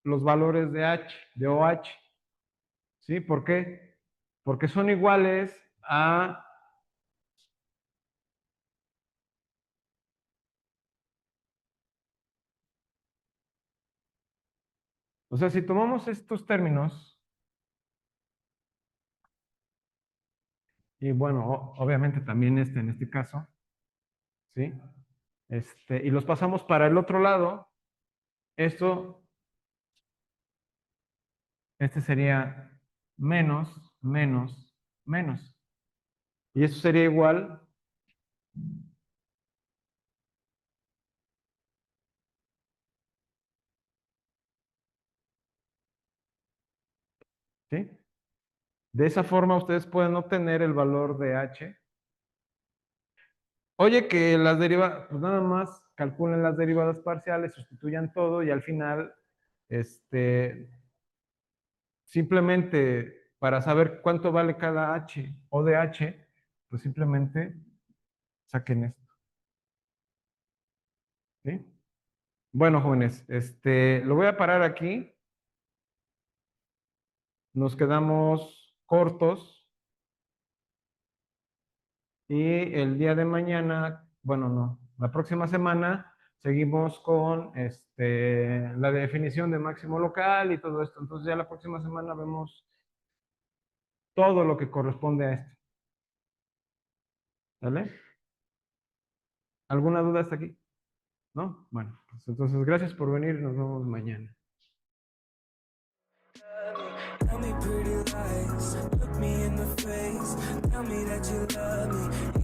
los valores de H, de OH. ¿Sí? ¿Por qué? Porque son iguales a... O sea, si tomamos estos términos, y bueno, obviamente también en este caso, ¿sí? Y los pasamos para el otro lado, esto, este sería menos, menos, menos. Y eso sería igual, ¿sí? De esa forma ustedes pueden obtener el valor de H. Oye, que las derivadas, pues nada más calculen las derivadas parciales, sustituyan todo y al final, simplemente para saber cuánto vale cada H o de H, pues simplemente saquen esto. ¿Sí? Bueno, jóvenes, lo voy a parar aquí. Nos quedamos cortos. Y el día de mañana, bueno, no, la próxima semana seguimos con la definición de máximo local y todo esto. Entonces ya la próxima semana vemos todo lo que corresponde a esto. ¿Vale? ¿Alguna duda hasta aquí? ¿No? Bueno, pues entonces gracias por venir. Nos vemos mañana. Tell me pretty lies, look me in the face, tell me that you love me.